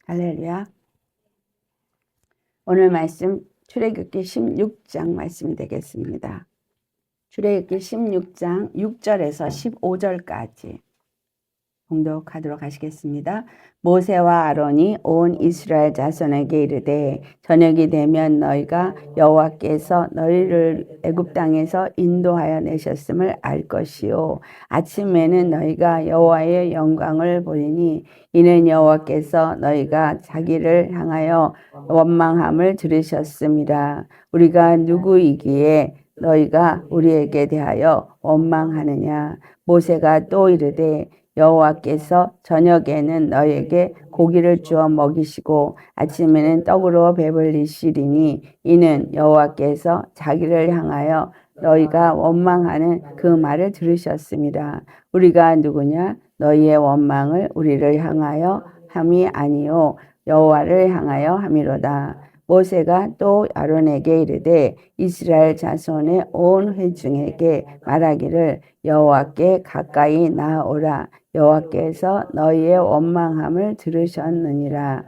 할렐루야. 오늘 말씀 출애굽기 16장 말씀이 되겠습니다. 출애굽기 16장 6절에서 15절까지 봉독하도록 하시겠습니다. 모세와 아론이 온 이스라엘 자손에게 이르되 저녁이 되면 너희가 여호와께서 너희를 애굽 땅에서 인도하여 내셨음을 알 것이요 아침에는 너희가 여호와의 영광을 보리니 이는 여호와께서 너희가 자기를 향하여 원망함을 들으셨음이라. 우리가 누구이기에 너희가 우리에게 대하여 원망하느냐. 모세가 또 이르되 여호와께서 저녁에는 너희에게 고기를 주어 먹이시고 아침에는 떡으로 배불리시리니 이는 여호와께서 자기를 향하여 너희가 원망하는 그 말을 들으셨습니다. 우리가 누구냐? 너희의 원망을 우리를 향하여 함이 아니요 여호와를 향하여 함이로다. 모세가 또 아론에게 이르되 이스라엘 자손의 온 회중에게 말하기를 여호와께 가까이 나아오라. 여호와께서 너희의 원망함을 들으셨느니라.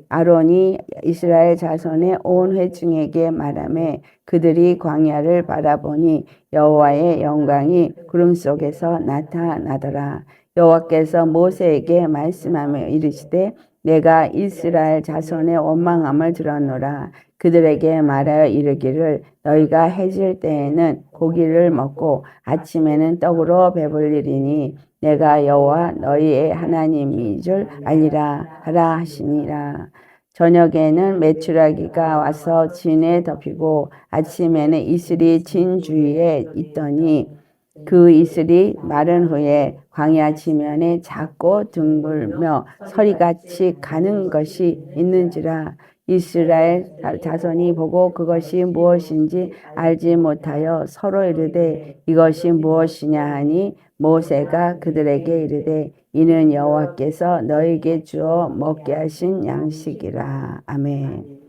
아론이 이스라엘 자손의 온 회중에게 말하매 그들이 광야를 바라보니 여호와의 영광이 구름 속에서 나타나더라. 여호와께서 모세에게 말씀하며 이르시되 내가 이스라엘 자손의 원망함을 들었노라. 그들에게 말하여 이르기를 너희가 해질 때에는 고기를 먹고 아침에는 떡으로 배불리리니 내가 여호와 너희의 하나님인 줄 알리라 하라 하시니라. 저녁에는 메추라기가 와서 진에 덮이고 아침에는 이슬이 진 주위에 있더니 그 이슬이 마른 후에 광야 지면에 작고 둥글며 서리같이 가는 것이 있는지라. 이스라엘 자손이 보고 그것이 무엇인지 알지 못하여 서로 이르되 이것이 무엇이냐 하니 모세가 그들에게 이르되 이는 여호와께서 너희에게 주어 먹게 하신 양식이라. 아멘.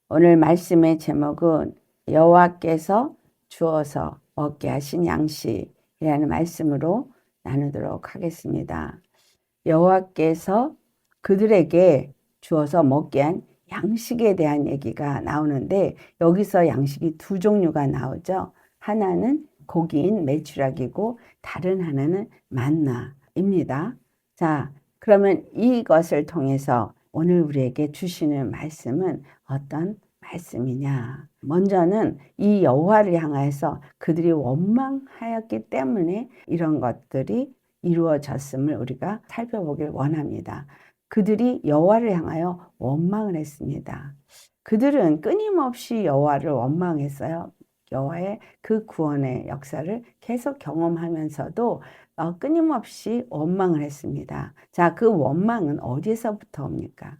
오늘 말씀의 제목은 여호와께서 주어서 먹게 하신 양식이라는 말씀으로 나누도록 하겠습니다. 여호와께서 그들에게 주어서 먹게 한 양식에 대한 얘기가 나오는데 여기서 양식이 두 종류가 나오죠. 하나는 고기인 메추라기고 다른 하나는 만나입니다. 자, 그러면 이것을 통해서 오늘 우리에게 주시는 말씀은 어떤 말씀이냐? 먼저는 이 여호와를 향해서 그들이 원망하였기 때문에 이런 것들이 이루어졌음을 우리가 살펴보길 원합니다. 그들이 여호와를 향하여 원망을 했습니다. 그들은 끊임없이 여호와를 원망했어요. 여호와의 그 구원의 역사를 계속 경험하면서도 끊임없이 원망을 했습니다. 자, 그 원망은 어디서부터 옵니까?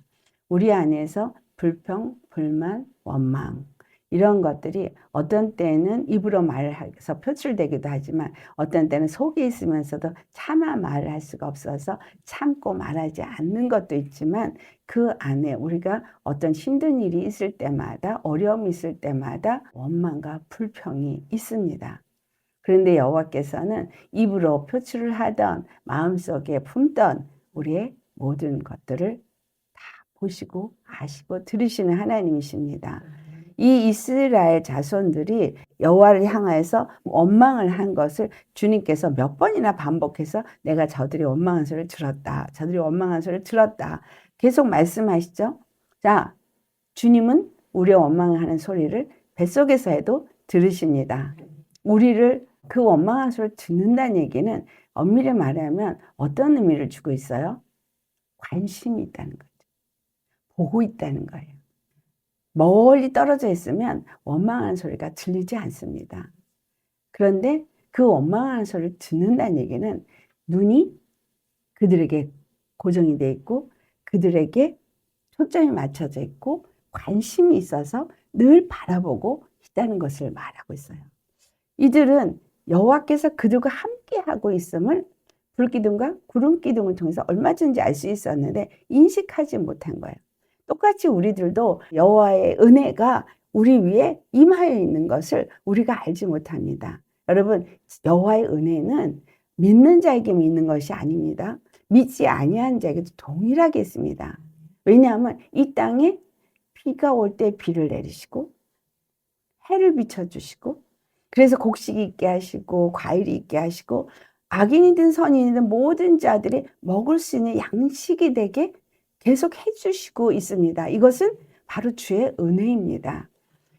우리 안에서 불평, 불만, 원망 이런 것들이 어떤 때는 입으로 말해서 표출되기도 하지만 어떤 때는 속에 있으면서도 차마 말을 할 수가 없어서 참고 말하지 않는 것도 있지만 그 안에 우리가 어떤 힘든 일이 있을 때마다 어려움이 있을 때마다 원망과 불평이 있습니다. 그런데 여호와께서는 입으로 표출을 하던 마음속에 품던 우리의 모든 것들을 다 보시고 아시고 들으시는 하나님이십니다. 이 이스라엘 자손들이 여호와를 향하여서 원망을 한 것을 주님께서 몇 번이나 반복해서 내가 저들이 원망한 소리를 들었다. 저들이 원망한 소리를 들었다. 계속 말씀하시죠. 자, 주님은 우리의 원망하는 소리를 뱃속에서 해도 들으십니다. 우리를 그 원망한 소리를 듣는다는 얘기는 엄밀히 말하면 어떤 의미를 주고 있어요? 관심이 있다는 거죠. 보고 있다는 거예요. 멀리 떨어져 있으면 원망하는 소리가 들리지 않습니다. 그런데 그 원망하는 소리를 듣는다는 얘기는 눈이 그들에게 고정이 돼 있고 그들에게 초점이 맞춰져 있고 관심이 있어서 늘 바라보고 있다는 것을 말하고 있어요. 이들은 여호와께서 그들과 함께하고 있음을 불기둥과 구름기둥을 통해서 얼마든지 알 수 있었는데 인식하지 못한 거예요. 똑같이 우리들도 여호와의 은혜가 우리 위에 임하여 있는 것을 우리가 알지 못합니다. 여러분, 여호와의 은혜는 믿는 자에게 믿는 것이 아닙니다. 믿지 아니한 자에게도 동일하게 있습니다. 왜냐하면 이 땅에 비가 올 때 비를 내리시고 해를 비춰주시고 그래서 곡식이 있게 하시고 과일이 있게 하시고 악인이든 선인이든 모든 자들이 먹을 수 있는 양식이 되게 계속 해주시고 있습니다. 이것은 바로 주의 은혜입니다.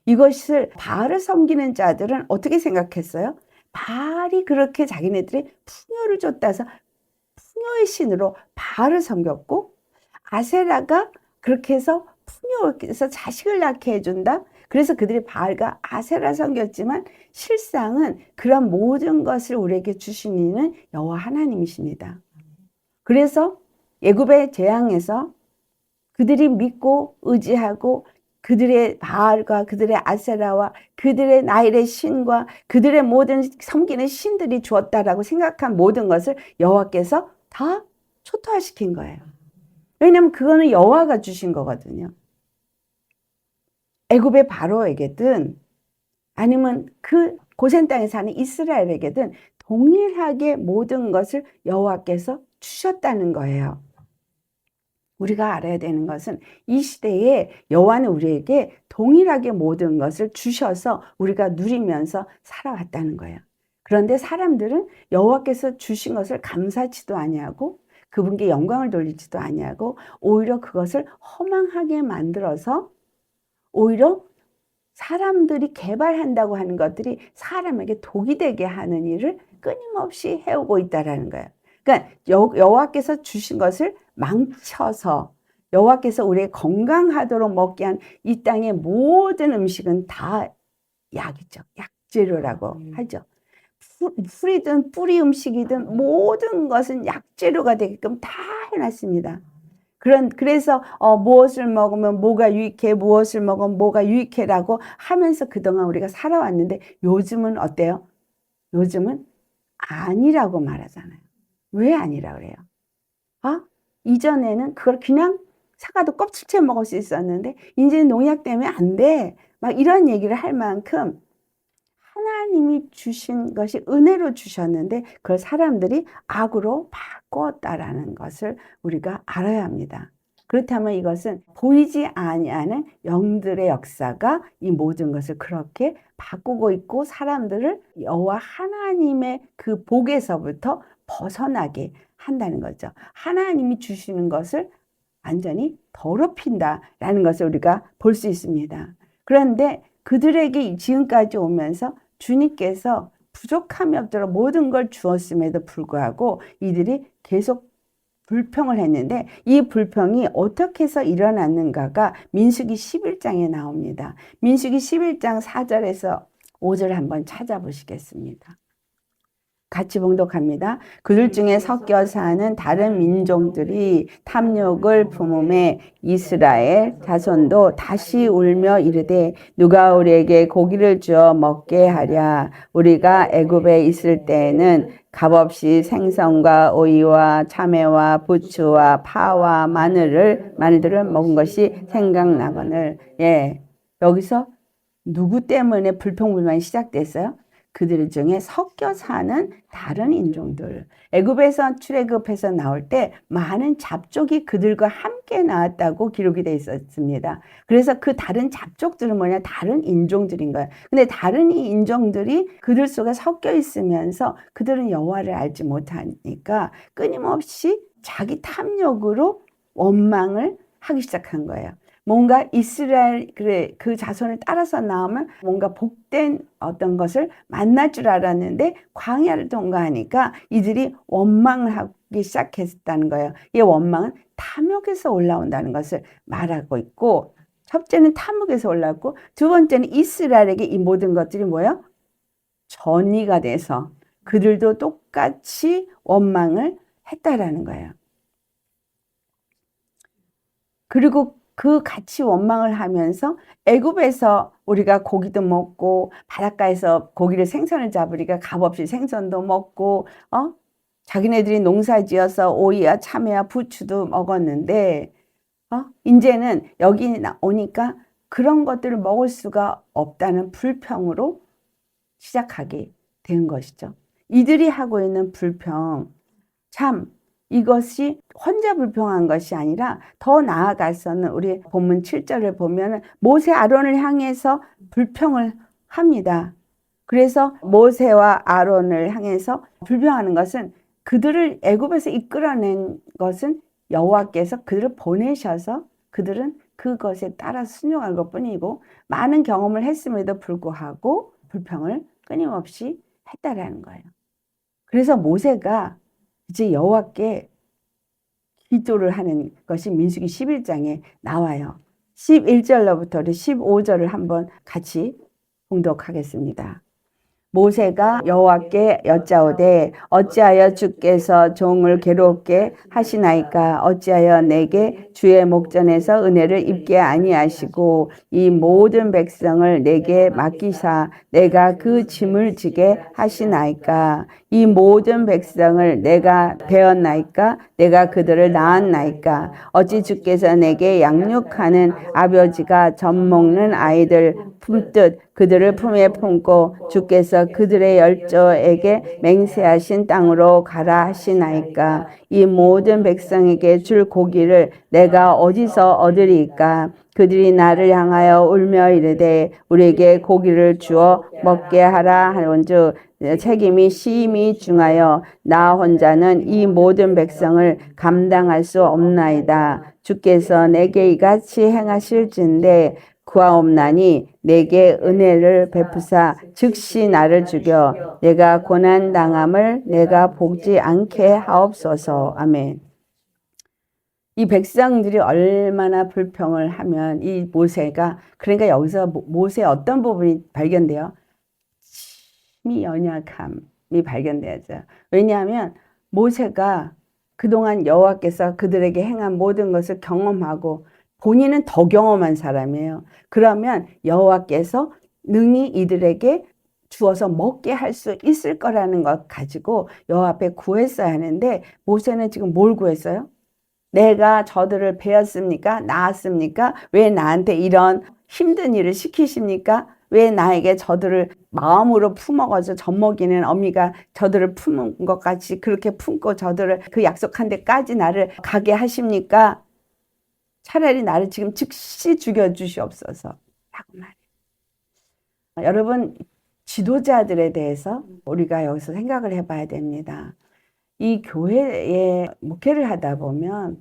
이것을 바알을 섬기는 자들은 어떻게 생각했어요? 바알이 그렇게 자기네들이 풍요를 줬다 해서 풍요의 신으로 바알을 섬겼고 아세라가 그렇게 해서 풍요해서 자식을 낳게 해준다. 그래서 그들이 바알과 아세라 섬겼지만 실상은 그런 모든 것을 우리에게 주신 이는 여호와 하나님이십니다. 그래서 애굽의 재앙에서 그들이 믿고 의지하고 그들의 바알과 그들의 아세라와 그들의 나일의 신과 그들의 모든 섬기는 신들이 주었다라고 생각한 모든 것을 여호와께서 다 초토화시킨 거예요. 왜냐하면 그거는 여호와가 주신 거거든요. 애굽의 바로에게든 아니면 그 고센 땅에 사는 이스라엘에게든 동일하게 모든 것을 여호와께서 주셨다는 거예요. 우리가 알아야 되는 것은 이 시대에 여호와는 우리에게 동일하게 모든 것을 주셔서 우리가 누리면서 살아왔다는 거예요. 그런데 사람들은 여호와께서 주신 것을 감사치도 아니하고 그분께 영광을 돌리지도 아니하고 오히려 그것을 허망하게 만들어서 오히려 사람들이 개발한다고 하는 것들이 사람에게 독이 되게 하는 일을 끊임없이 해오고 있다는 거예요. 그러니까 여호와께서 주신 것을 망쳐서 여호와께서 우리의 건강하도록 먹게 한 이 땅의 모든 음식은 다 약이죠. 약재료라고 하죠. 풀이든 뿌리 음식이든 모든 것은 약재료가 되게끔 다 해놨습니다. 그래서 무엇을 먹으면 뭐가 유익해, 무엇을 먹으면 뭐가 유익해라고 하면서 그동안 우리가 살아왔는데 요즘은 어때요? 요즘은 아니라고 말하잖아요. 왜 아니라 그래요? 이전에는 그걸 그냥 사과도 껍질째 먹을 수 있었는데 이제는 농약 때문에 안 돼. 막 이런 얘기를 할 만큼 하나님이 주신 것이 은혜로 주셨는데 그걸 사람들이 악으로 바꿨다라는 것을 우리가 알아야 합니다. 그렇다면 이것은 보이지 아니하는 영들의 역사가 이 모든 것을 그렇게 바꾸고 있고 사람들을 여호와 하나님의 그 복에서부터 벗어나게 한다는 거죠. 하나님이 주시는 것을 완전히 더럽힌다라는 것을 우리가 볼 수 있습니다. 그런데 그들에게 지금까지 오면서 주님께서 부족함이 없도록 모든 걸 주었음에도 불구하고 이들이 계속 불평을 했는데 이 불평이 어떻게 해서 일어났는가가 민수기 11장에 나옵니다. 민수기 11장 4절에서 5절 한번 찾아보시겠습니다. 같이 봉독합니다. 그들 중에 섞여 사는 다른 민족들이 탐욕을 품음에 이스라엘 자손도 다시 울며 이르되 누가 우리에게 고기를 주어 먹게 하랴. 우리가 애굽에 있을 때에는 값없이 생선과 오이와 참외와 부추와 파와 마늘들을 먹은 것이 생각나거늘. 여기서 누구 때문에 불평불만이 시작됐어요? 그들 중에 섞여 사는 다른 인종들. 애굽에서 출애굽해서 나올 때 많은 잡족이 그들과 함께 나왔다고 기록이 되어 있었습니다. 그래서 그 다른 잡족들은 뭐냐? 다른 인종들인 거예요. 근데 다른 이 인종들이 그들 속에 섞여 있으면서 그들은 여호와를 알지 못하니까 끊임없이 자기 탐욕으로 원망을 하기 시작한 거예요. 뭔가 이스라엘 그 자손을 따라서 나오면 뭔가 복된 어떤 것을 만날 줄 알았는데 광야를 통과하니까 이들이 원망을 하기 시작했다는 거예요. 이 원망은 탐욕에서 올라온다는 것을 말하고 있고 첫째는 탐욕에서 올라왔고 두 번째는 이스라엘에게 이 모든 것들이 뭐예요? 전이가 돼서 그들도 똑같이 원망을 했다라는 거예요. 그리고 그 같이 원망을 하면서 애굽에서 우리가 고기도 먹고 바닷가에서 고기를 생선을 잡으니까 값없이 생선도 먹고 자기네들이 농사지어서 오이와 참외와 부추도 먹었는데 이제는 여기 오니까 그런 것들을 먹을 수가 없다는 불평으로 시작하게 된 것이죠. 이들이 하고 있는 불평 참 이것이 혼자 불평한 것이 아니라 더 나아가서는 우리 본문 7절을 보면 모세 아론을 향해서 불평을 합니다. 그래서 모세와 아론을 향해서 불평하는 것은 그들을 애굽에서 이끌어낸 것은 여호와께서 그들을 보내셔서 그들은 그것에 따라 순종한 것뿐이고 많은 경험을 했음에도 불구하고 불평을 끊임없이 했다라는 거예요. 그래서 모세가 이제 여호와께 기도를 하는 것이 민수기 11장에 나와요. 11절로부터 15절을 한번 같이 봉독하겠습니다. 모세가 여호와께 여짜오되 어찌하여 주께서 종을 괴롭게 하시나이까? 어찌하여 내게 주의 목전에서 은혜를 입게 아니하시고 이 모든 백성을 내게 맡기사 내가 그 짐을 지게 하시나이까? 이 모든 백성을 내가 배웠나이까? 내가 그들을 낳았나이까? 어찌 주께서 내게 양육하는 아버지가 젖 먹는 아이들 품듯 그들을 품에 품고 주께서 그들의 열조에게 맹세하신 땅으로 가라 하시나이까? 이 모든 백성에게 줄 고기를 내가 어디서 얻으리까? 그들이 나를 향하여 울며 이르되 우리에게 고기를 주어 먹게 하라 하온즉 책임이 심히 중하여 나 혼자는 이 모든 백성을 감당할 수 없나이다. 주께서 내게 이같이 행하실진대 구하옵나니 내게 은혜를 베푸사 즉시 나를 죽여 내가 고난 당함을 내가 보지 않게 하옵소서. 아멘. 이 백성들이 얼마나 불평을 하면 이 모세가, 그러니까 여기서 모세의 어떤 부분이 발견돼요? 심히 연약함이 발견되죠. 왜냐하면 모세가 그동안 여호와께서 그들에게 행한 모든 것을 경험하고 본인은 더 경험한 사람이에요. 그러면 여호와께서 능히 이들에게 주어서 먹게 할 수 있을 거라는 것 가지고 여호와 앞에 구했어야 하는데 모세는 지금 뭘 구했어요? 내가 저들을 베었습니까? 낳았습니까? 왜 나한테 이런 힘든 일을 시키십니까? 왜 나에게 저들을 마음으로 품어가지고 젖먹이는 어미가 저들을 품은 것 같이 그렇게 품고 저들을 그 약속한 데까지 나를 가게 하십니까? 차라리 나를 지금 즉시 죽여주시옵소서 라고 말해요. 여러분, 지도자들에 대해서 우리가 여기서 생각을 해봐야 됩니다. 이 교회에 목회를 하다 보면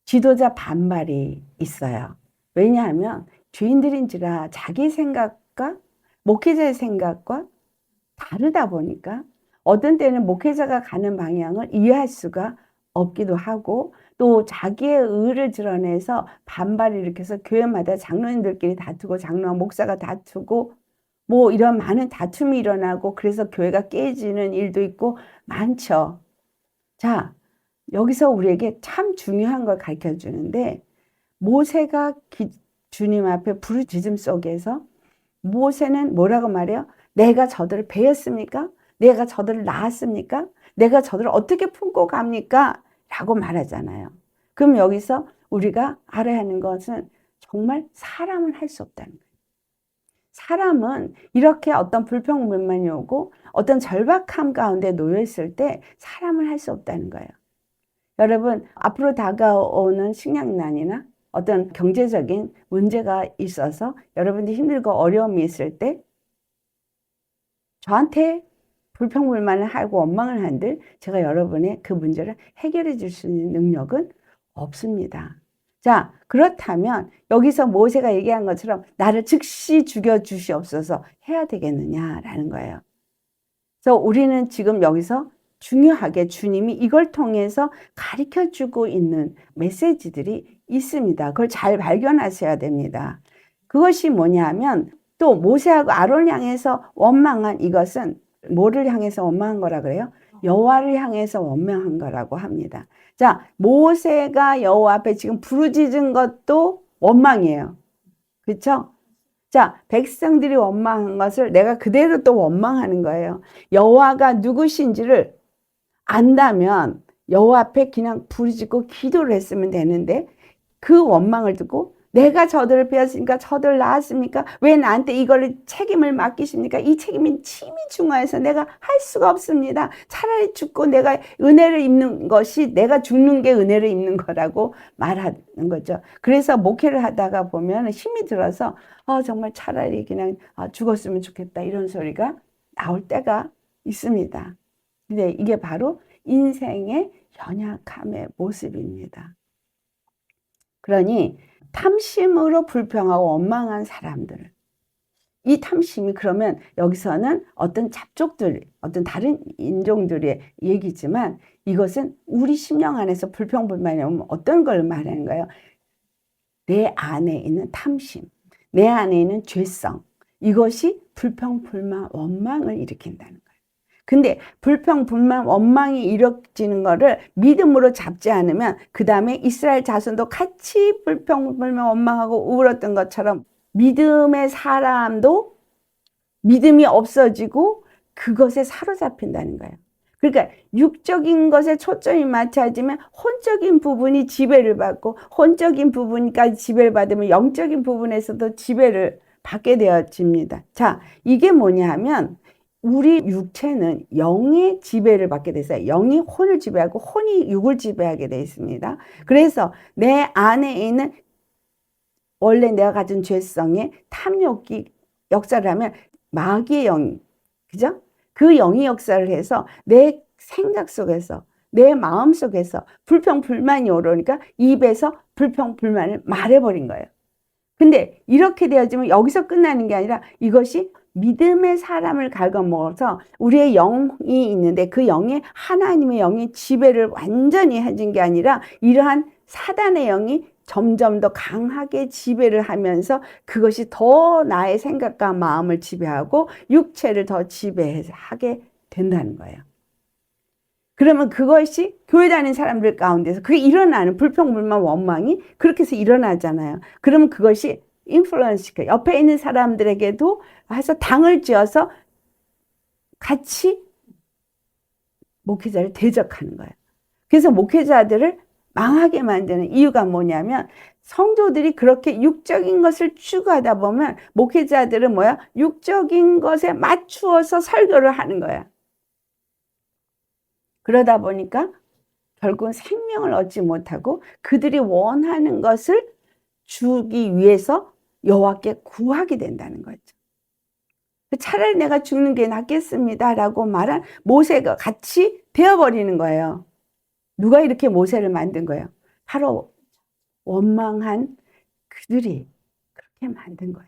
지도자 반발이 있어요. 왜냐하면 죄인들인지라 자기 생각과 목회자의 생각과 다르다 보니까 어떤 때는 목회자가 가는 방향을 이해할 수가 없기도 하고 또 자기의 의를 드러내서 반발을 일으켜서 교회마다 장로님들끼리 다투고 장로와 목사가 다투고 뭐 이런 많은 다툼이 일어나고 그래서 교회가 깨지는 일도 있고 많죠. 자, 여기서 우리에게 참 중요한 걸 가르쳐 주는데 모세가 주님 앞에 부르짖음 속에서 모세는 뭐라고 말해요? 내가 저들을 베었습니까? 내가 저들을 낳았습니까? 내가 저들을 어떻게 품고 갑니까? 라고 말하잖아요. 그럼 여기서 우리가 알아야 하는 것은 정말 사람은 할 수 없다는 거예요. 사람은 이렇게 어떤 불평불만이 오고 어떤 절박함 가운데 놓여 있을 때 사람을 할 수 없다는 거예요. 여러분, 앞으로 다가오는 식량난이나 어떤 경제적인 문제가 있어서 여러분들이 힘들고 어려움이 있을 때 저한테 불평불만을 하고 원망을 한들 제가 여러분의 그 문제를 해결해 줄 수 있는 능력은 없습니다. 자, 그렇다면 여기서 모세가 얘기한 것처럼 나를 즉시 죽여주시옵소서 해야 되겠느냐라는 거예요. 그래서 우리는 지금 여기서 중요하게 주님이 이걸 통해서 가르쳐주고 있는 메시지들이 있습니다. 그걸 잘 발견하셔야 됩니다. 그것이 뭐냐면 또 모세하고 아론을 향해서 원망한 이것은 뭐를 향해서 원망한 거라 그래요? 여호와를 향해서 원망한 거라고 합니다. 자, 모세가 여호와 앞에 지금 부르짖은 것도 원망이에요. 그렇죠? 자, 백성들이 원망한 것을 내가 그대로 또 원망하는 거예요. 여호와가 누구신지를 안다면 여호와 앞에 그냥 부르짖고 기도를 했으면 되는데 그 원망을 듣고 내가 저들을 배웠으니까 저들을 낳았습니까? 왜 나한테 이걸 책임을 맡기십니까? 이 책임이 심히 중요해서 내가 할 수가 없습니다. 차라리 죽고 내가 은혜를 입는 것이 내가 죽는 게 은혜를 입는 거라고 말하는 거죠. 그래서 목회를 하다가 보면 힘이 들어서 정말 차라리 그냥 죽었으면 좋겠다 이런 소리가 나올 때가 있습니다. 근데 이게 바로 인생의 연약함의 모습입니다. 그러니 탐심으로 불평하고 원망한 사람들, 이 탐심이 그러면 여기서는 어떤 잡족들, 어떤 다른 인종들의 얘기지만 이것은 우리 심령 안에서 불평불만이 오면 어떤 걸 말하는 거예요? 내 안에 있는 탐심, 내 안에 있는 죄성, 이것이 불평불만, 원망을 일으킨다는 거예요. 근데 불평불만, 원망이 일으키는 거를 믿음으로 잡지 않으면 그 다음에 이스라엘 자손도 같이 불평불만, 원망하고 울었던 것처럼 믿음의 사람도 믿음이 없어지고 그것에 사로잡힌다는 거예요. 그러니까 육적인 것에 초점이 맞춰지면 혼적인 부분이 지배를 받고 혼적인 부분까지 지배를 받으면 영적인 부분에서도 지배를 받게 되어집니다. 자, 이게 뭐냐 하면 우리 육체는 영의 지배를 받게 됐어요. 영이 혼을 지배하고 혼이 육을 지배하게 되어 있습니다. 그래서 내 안에 있는 원래 내가 가진 죄성의 탐욕이 역사를 하면 마귀의 영, 그죠? 그 영이 역사를 해서 내 생각 속에서 내 마음 속에서 불평불만이 오르니까 입에서 불평불만을 말해버린 거예요. 근데 이렇게 되어지면 여기서 끝나는 게 아니라 이것이 믿음의 사람을 갉아먹어서 우리의 영이 있는데 그 영에 하나님의 영이 지배를 완전히 해준 게 아니라 이러한 사단의 영이 점점 더 강하게 지배를 하면서 그것이 더 나의 생각과 마음을 지배하고 육체를 더 지배하게 된다는 거예요. 그러면 그것이 교회 다니는 사람들 가운데서 그게 일어나는 불평불만 원망이 그렇게 해서 일어나잖아요. 그러면 그것이 인플루언스, 옆에 있는 사람들에게도 해서 당을 지어서 같이 목회자를 대적하는 거예요. 그래서 목회자들을 망하게 만드는 이유가 뭐냐면 성도들이 그렇게 육적인 것을 추구하다 보면 목회자들은 뭐야? 육적인 것에 맞추어서 설교를 하는 거야. 그러다 보니까 결국은 생명을 얻지 못하고 그들이 원하는 것을 주기 위해서 여호와께 구하게 된다는 거죠. 차라리 내가 죽는 게 낫겠습니다 라고 말한 모세가 같이 되어버리는 거예요. 누가 이렇게 모세를 만든 거예요? 바로 원망한 그들이 그렇게 만든 거예요.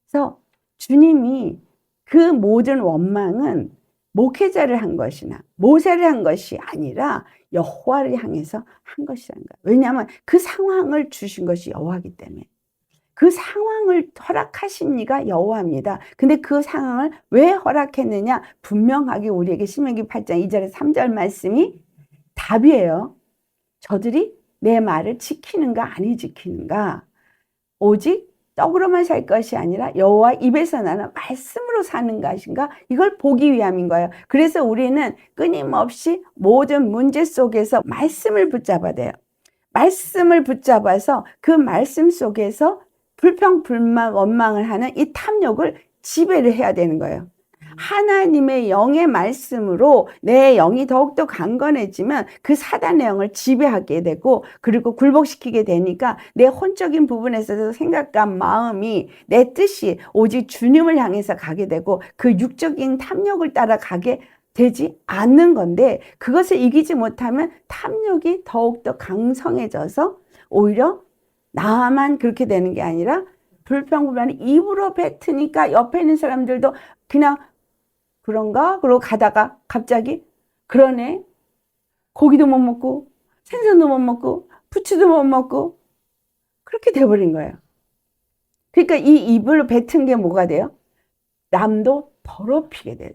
그래서 주님이 그 모든 원망은 목회자를 한 것이나 모세를 한 것이 아니라 여호와를 향해서 한 것이라는 거예요. 왜냐하면 그 상황을 주신 것이 여호와이기 때문에. 그 상황을 허락하신 이가 여호와입니다. 근데 그 상황을 왜 허락했느냐? 분명하게 우리에게 신명기 8장 2절에서 3절 말씀이 답이에요. 저들이 내 말을 지키는가 아니 지키는가? 오직 떡으로만 살 것이 아니라 여호와 입에서 나는 말씀으로 사는 것인가? 이걸 보기 위함인 거예요. 그래서 우리는 끊임없이 모든 문제 속에서 말씀을 붙잡아야 돼요. 말씀을 붙잡아서 그 말씀 속에서 불평불만 원망을 하는 이 탐욕을 지배를 해야 되는 거예요. 하나님의 영의 말씀으로 내 영이 더욱더 강건해지면 그 사단의 영을 지배하게 되고 그리고 굴복시키게 되니까 내 혼적인 부분에서도 생각과 마음이 내 뜻이 오직 주님을 향해서 가게 되고 그 육적인 탐욕을 따라가게 되지 않는 건데 그것을 이기지 못하면 탐욕이 더욱더 강성해져서 오히려 나만 그렇게 되는 게 아니라 불평불만이 입으로 뱉으니까 옆에 있는 사람들도 그냥 그런가? 그러고 가다가 갑자기 그러네. 고기도 못 먹고 생선도 못 먹고 부추도 못 먹고 그렇게 돼버린 거예요. 그러니까 이 입을 뱉은 게 뭐가 돼요? 남도 더럽히게 돼요.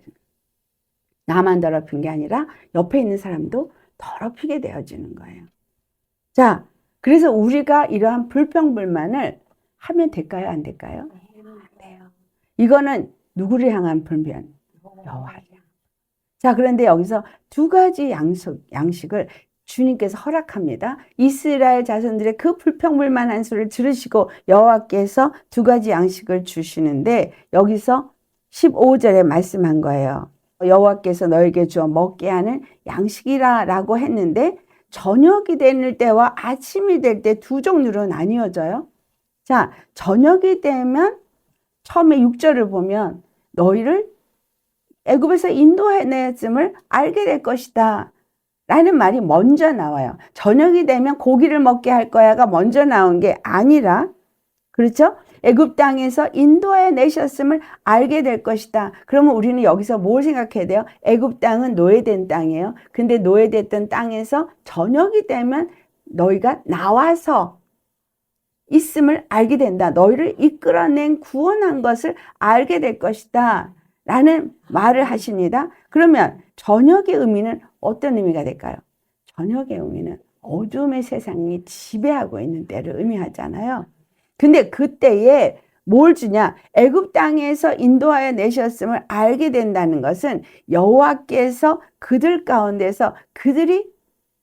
나만 더럽힌 게 아니라 옆에 있는 사람도 더럽히게 되어지는 거예요. 자, 그래서 우리가 이러한 불평불만을 하면 될까요? 안 될까요? 안 돼요. 이거는 누구를 향한 불평? 여호와를. 자, 그런데 여기서 두 가지 양식을 주님께서 허락합니다. 이스라엘 자손들의 그 불평불만한 소리를 들으시고 여호와께서 두 가지 양식을 주시는데 여기서 15절에 말씀한 거예요. 여호와께서 너에게 주어 먹게 하는 양식이라 라고 했는데 저녁이 될 때와 아침이 될 때 두 종류로 나뉘어져요. 자, 저녁이 되면 처음에 6절을 보면 너희를 애굽에서 인도해냈음을 알게 될 것이다 라는 말이 먼저 나와요. 저녁이 되면 고기를 먹게 할 거야가 먼저 나온 게 아니라, 그렇죠? 애굽 땅에서 인도해 내셨음을 알게 될 것이다. 그러면 우리는 여기서 뭘 생각해야 돼요? 애굽 땅은 노예된 땅이에요. 근데 노예됐던 땅에서 저녁이 되면 너희가 나와서 있음을 알게 된다. 너희를 이끌어낸 구원한 것을 알게 될 것이다 라는 말을 하십니다. 그러면 저녁의 의미는 어떤 의미가 될까요? 저녁의 의미는 어둠의 세상이 지배하고 있는 때를 의미하잖아요. 근데 그때에 뭘 주냐? 애굽 땅에서 인도하여 내셨음을 알게 된다는 것은 여호와께서 그들 가운데서 그들이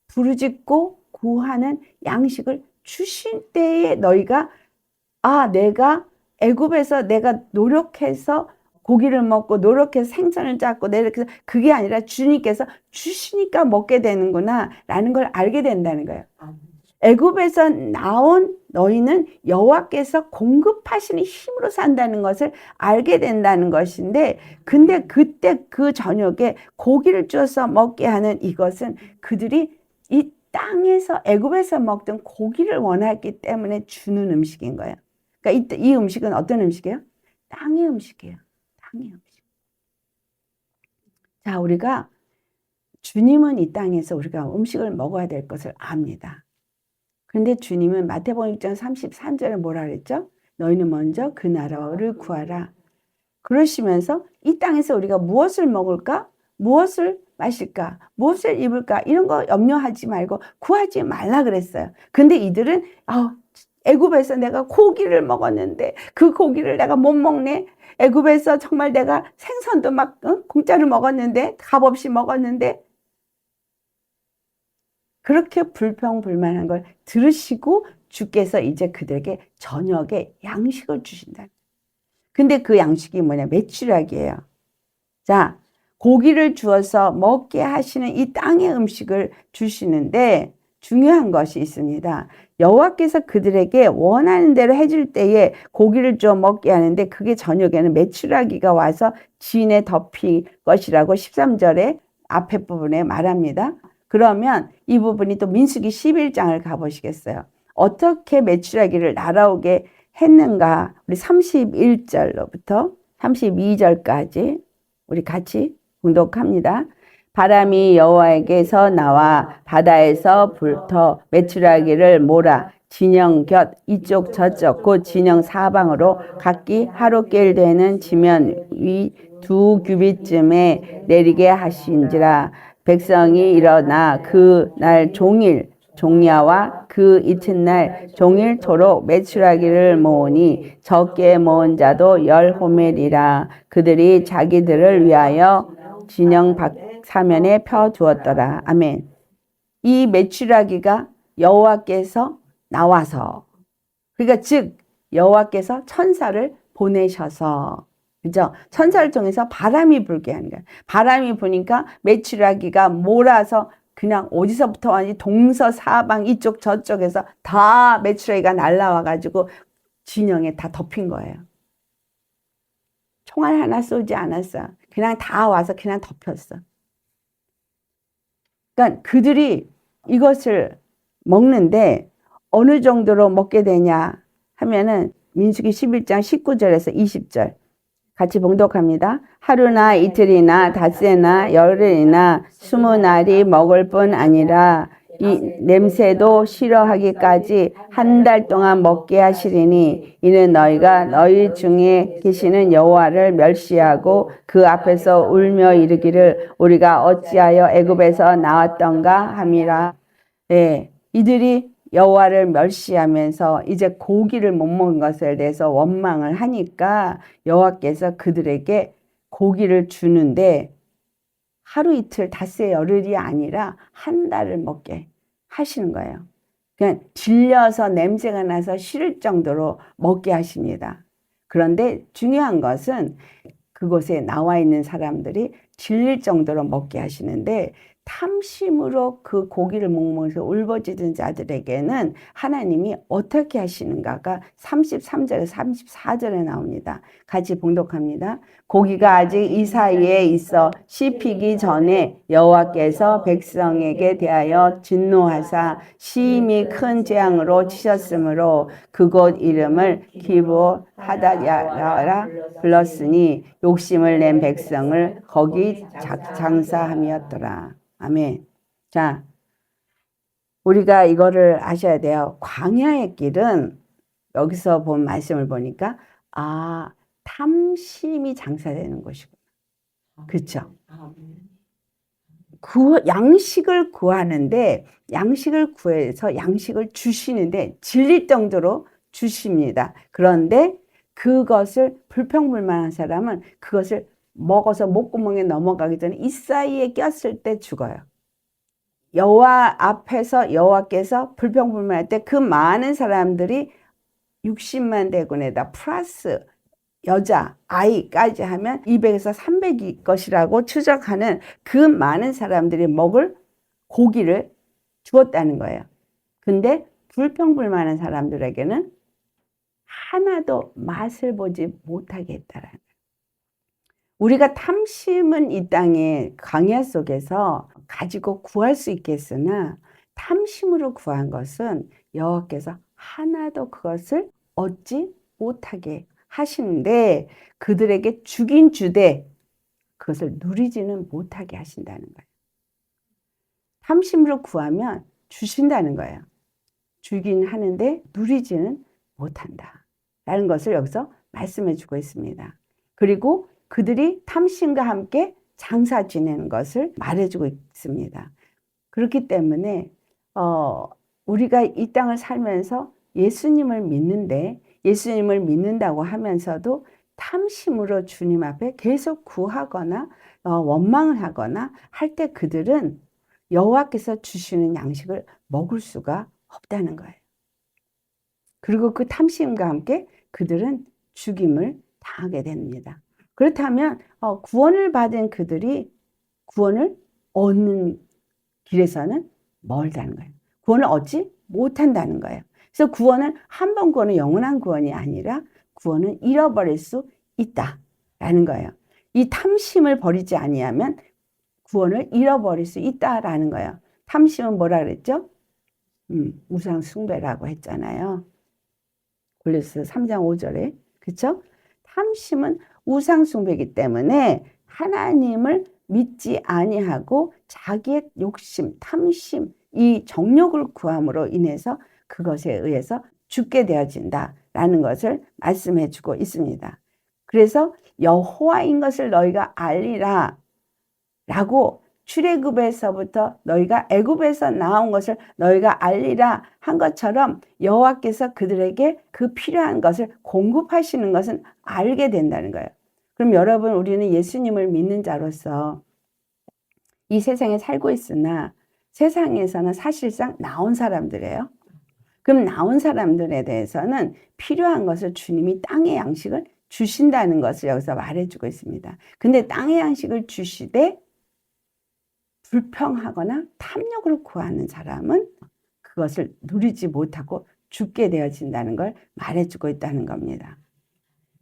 부르짖고 구하는 양식을 주신 때에 너희가 내가 애굽에서 내가 노력해서 고기를 먹고 노력해서 생선을 잡고 내려서 그게 아니라 주님께서 주시니까 먹게 되는구나 라는 걸 알게 된다는 거예요. 애굽에서 나온 너희는 여호와께서 공급하시는 힘으로 산다는 것을 알게 된다는 것인데, 근데 그때 그 저녁에 고기를 주어서 먹게 하는 이것은 그들이 이 땅에서 애굽에서 먹던 고기를 원했기 때문에 주는 음식인 거예요. 그러니까 이 음식은 어떤 음식이에요? 땅의 음식이에요. 땅의 음식. 자, 우리가 주님은 이 땅에서 우리가 음식을 먹어야 될 것을 압니다. 그런데 주님은 마태복음 6장 33절에 뭐라 그랬죠? 너희는 먼저 그 나라를 구하라. 그러시면서 이 땅에서 우리가 무엇을 먹을까? 무엇을 마실까? 무엇을 입을까? 이런 거 염려하지 말고 구하지 말라 그랬어요. 근데 이들은 애굽에서 내가 고기를 먹었는데 그 고기를 내가 못 먹네. 애굽에서 정말 내가 생선도 막 공짜로 먹었는데 값없이 먹었는데, 그렇게 불평불만한 걸 들으시고 주께서 이제 그들에게 저녁에 양식을 주신다. 근데 그 양식이 뭐냐? 메추라기예요. 자, 고기를 주어서 먹게 하시는 이 땅의 음식을 주시는데 중요한 것이 있습니다. 여호와께서 그들에게 원하는 대로 해줄 때에 고기를 주어 먹게 하는데 그게 저녁에는 메추라기가 와서 진에 덮일 것이라고 13절에 앞에 부분에 말합니다. 그러면 이 부분이 또 민수기 11장을 가보시겠어요? 어떻게 메추라기를 날아오게 했는가? 우리 31절로부터 32절까지 우리 같이 봉독합니다. 바람이 여호와에게서 나와 바다에서부터 메추라기를 몰아 진영 곁 이쪽 저쪽 곧 진영 사방으로 각기 하루길 되는 지면 위 2규빗쯤에 내리게 하신지라. 백성이 일어나 그 날 종일 종야와 그 이튿날 종일토록 메추라기를 모으니 적게 모은 자도 10호멜이라. 그들이 자기들을 위하여 진영 밖 사면에 펴 두었더라. 아멘. 이 메추라기가 여호와께서 나와서, 그러니까 즉 여호와께서 천사를 보내셔서, 그죠? 천사를 통해서 바람이 불게 하는 거예요. 바람이 부니까 메추라기가 몰아서 그냥 어디서부터 왔는지 동서사방 이쪽 저쪽에서 다 메추라기가 날라와가지고 진영에 다 덮인 거예요. 총알 하나 쏘지 않았어요. 그냥 다 와서 그냥 덮였어. 그러니까 그들이 이것을 먹는데 어느 정도로 먹게 되냐 하면은 민수기 11장 19절에서 20절 같이 봉독합니다. 하루나 이틀이나 닷새나 열흘이나 20날이 먹을 뿐 아니라 이 냄새도 싫어하기까지 한 달 동안 먹게 하시리니 이는 너희가 너희 중에 계시는 여호와를 멸시하고 그 앞에서 울며 이르기를 우리가 어찌하여 애굽에서 나왔던가 함이라. 네, 이들이 여호와를 멸시하면서 이제 고기를 못 먹은 것에 대해서 원망을 하니까 여호와께서 그들에게 고기를 주는데 하루 이틀 닷새 열흘이 아니라 한 달을 먹게. 하시는 거예요. 그냥 질려서 냄새가 나서 싫을 정도로 먹게 하십니다. 그런데 중요한 것은 그곳에 나와 있는 사람들이 질릴 정도로 먹게 하시는데, 탐심으로 그 고기를 먹으면서 울부짖은 자들에게는 하나님이 어떻게 하시는가가 33절에 34절에 나옵니다. 같이 봉독합니다. 고기가 아직 이 사이에 있어 씹히기 전에 여호와께서 백성에게 대하여 진노하사 심히 큰 재앙으로 치셨으므로 그곳 이름을 기브하닷야라 불렀으니 욕심을 낸 백성을 거기 장사함이었더라. 아멘. 자, 우리가 이거를 아셔야 돼요. 광야의 길은 여기서 본 말씀을 보니까 탐심이 장사되는 곳이구나. 그렇죠? 양식을 구하는데, 양식을 구해서 양식을 주시는데 질릴 정도로 주십니다. 그런데 그것을 불평불만한 사람은 그것을 먹어서 목구멍에 넘어가기 전에 이 사이에 꼈을 때 죽어요. 여호와 앞에서 여호와께서 불평불만할 때 그 많은 사람들이 60만 대군에다 플러스 여자, 아이까지 하면 200에서 300일 것이라고 추적하는 그 많은 사람들이 먹을 고기를 주었다는 거예요. 근데 불평불만한 사람들에게는 하나도 맛을 보지 못하게 했다라는 거예요. 우리가 탐심은 이 땅의 광야 속에서 가지고 구할 수 있겠으나, 탐심으로 구한 것은 여호와께서 하나도 그것을 얻지 못하게 하시는데, 그들에게 주긴 주되 그것을 누리지는 못하게 하신다는 거예요. 탐심으로 구하면 주신다는 거예요. 주긴 하는데 누리지는 못한다 라는 것을 여기서 말씀해 주고 있습니다. 그리고 그들이 탐심과 함께 장사 지내는 것을 말해주고 있습니다. 그렇기 때문에 우리가 이 땅을 살면서 예수님을 믿는데, 예수님을 믿는다고 하면서도 탐심으로 주님 앞에 계속 구하거나 원망을 하거나 할 때 그들은 여호와께서 주시는 양식을 먹을 수가 없다는 거예요. 그리고 그 탐심과 함께 그들은 죽임을 당하게 됩니다. 그렇다면 구원을 받은 그들이 구원을 얻는 길에서는 멀다는 거예요. 구원을 얻지 못한다는 거예요. 그래서 구원은 한 번 구원은 영원한 구원이 아니라 구원은 잃어버릴 수 있다라는 거예요. 이 탐심을 버리지 아니하면 구원을 잃어버릴 수 있다라는 거예요. 탐심은 뭐라 그랬죠? 우상 숭배라고 했잖아요. 골로새 3장 5절에. 그렇죠? 탐심은 우상 숭배이기 때문에 하나님을 믿지 아니하고 자기의 욕심, 탐심, 이 정욕을 구함으로 인해서 그것에 의해서 죽게 되어진다라는 것을 말씀해 주고 있습니다. 그래서 여호와인 것을 너희가 알리라 라고, 출애굽에서부터 너희가 애굽에서 나온 것을 너희가 알리라 한 것처럼 여호와께서 그들에게 그 필요한 것을 공급하시는 것은 알게 된다는 거예요. 그럼 여러분, 우리는 예수님을 믿는 자로서 이 세상에 살고 있으나 세상에서는 사실상 나온 사람들이에요. 그럼 나온 사람들에 대해서는 필요한 것을 주님이 땅의 양식을 주신다는 것을 여기서 말해주고 있습니다. 근데 땅의 양식을 주시되 불평하거나 탐욕을 구하는 사람은 그것을 누리지 못하고 죽게 되어진다는 걸 말해주고 있다는 겁니다.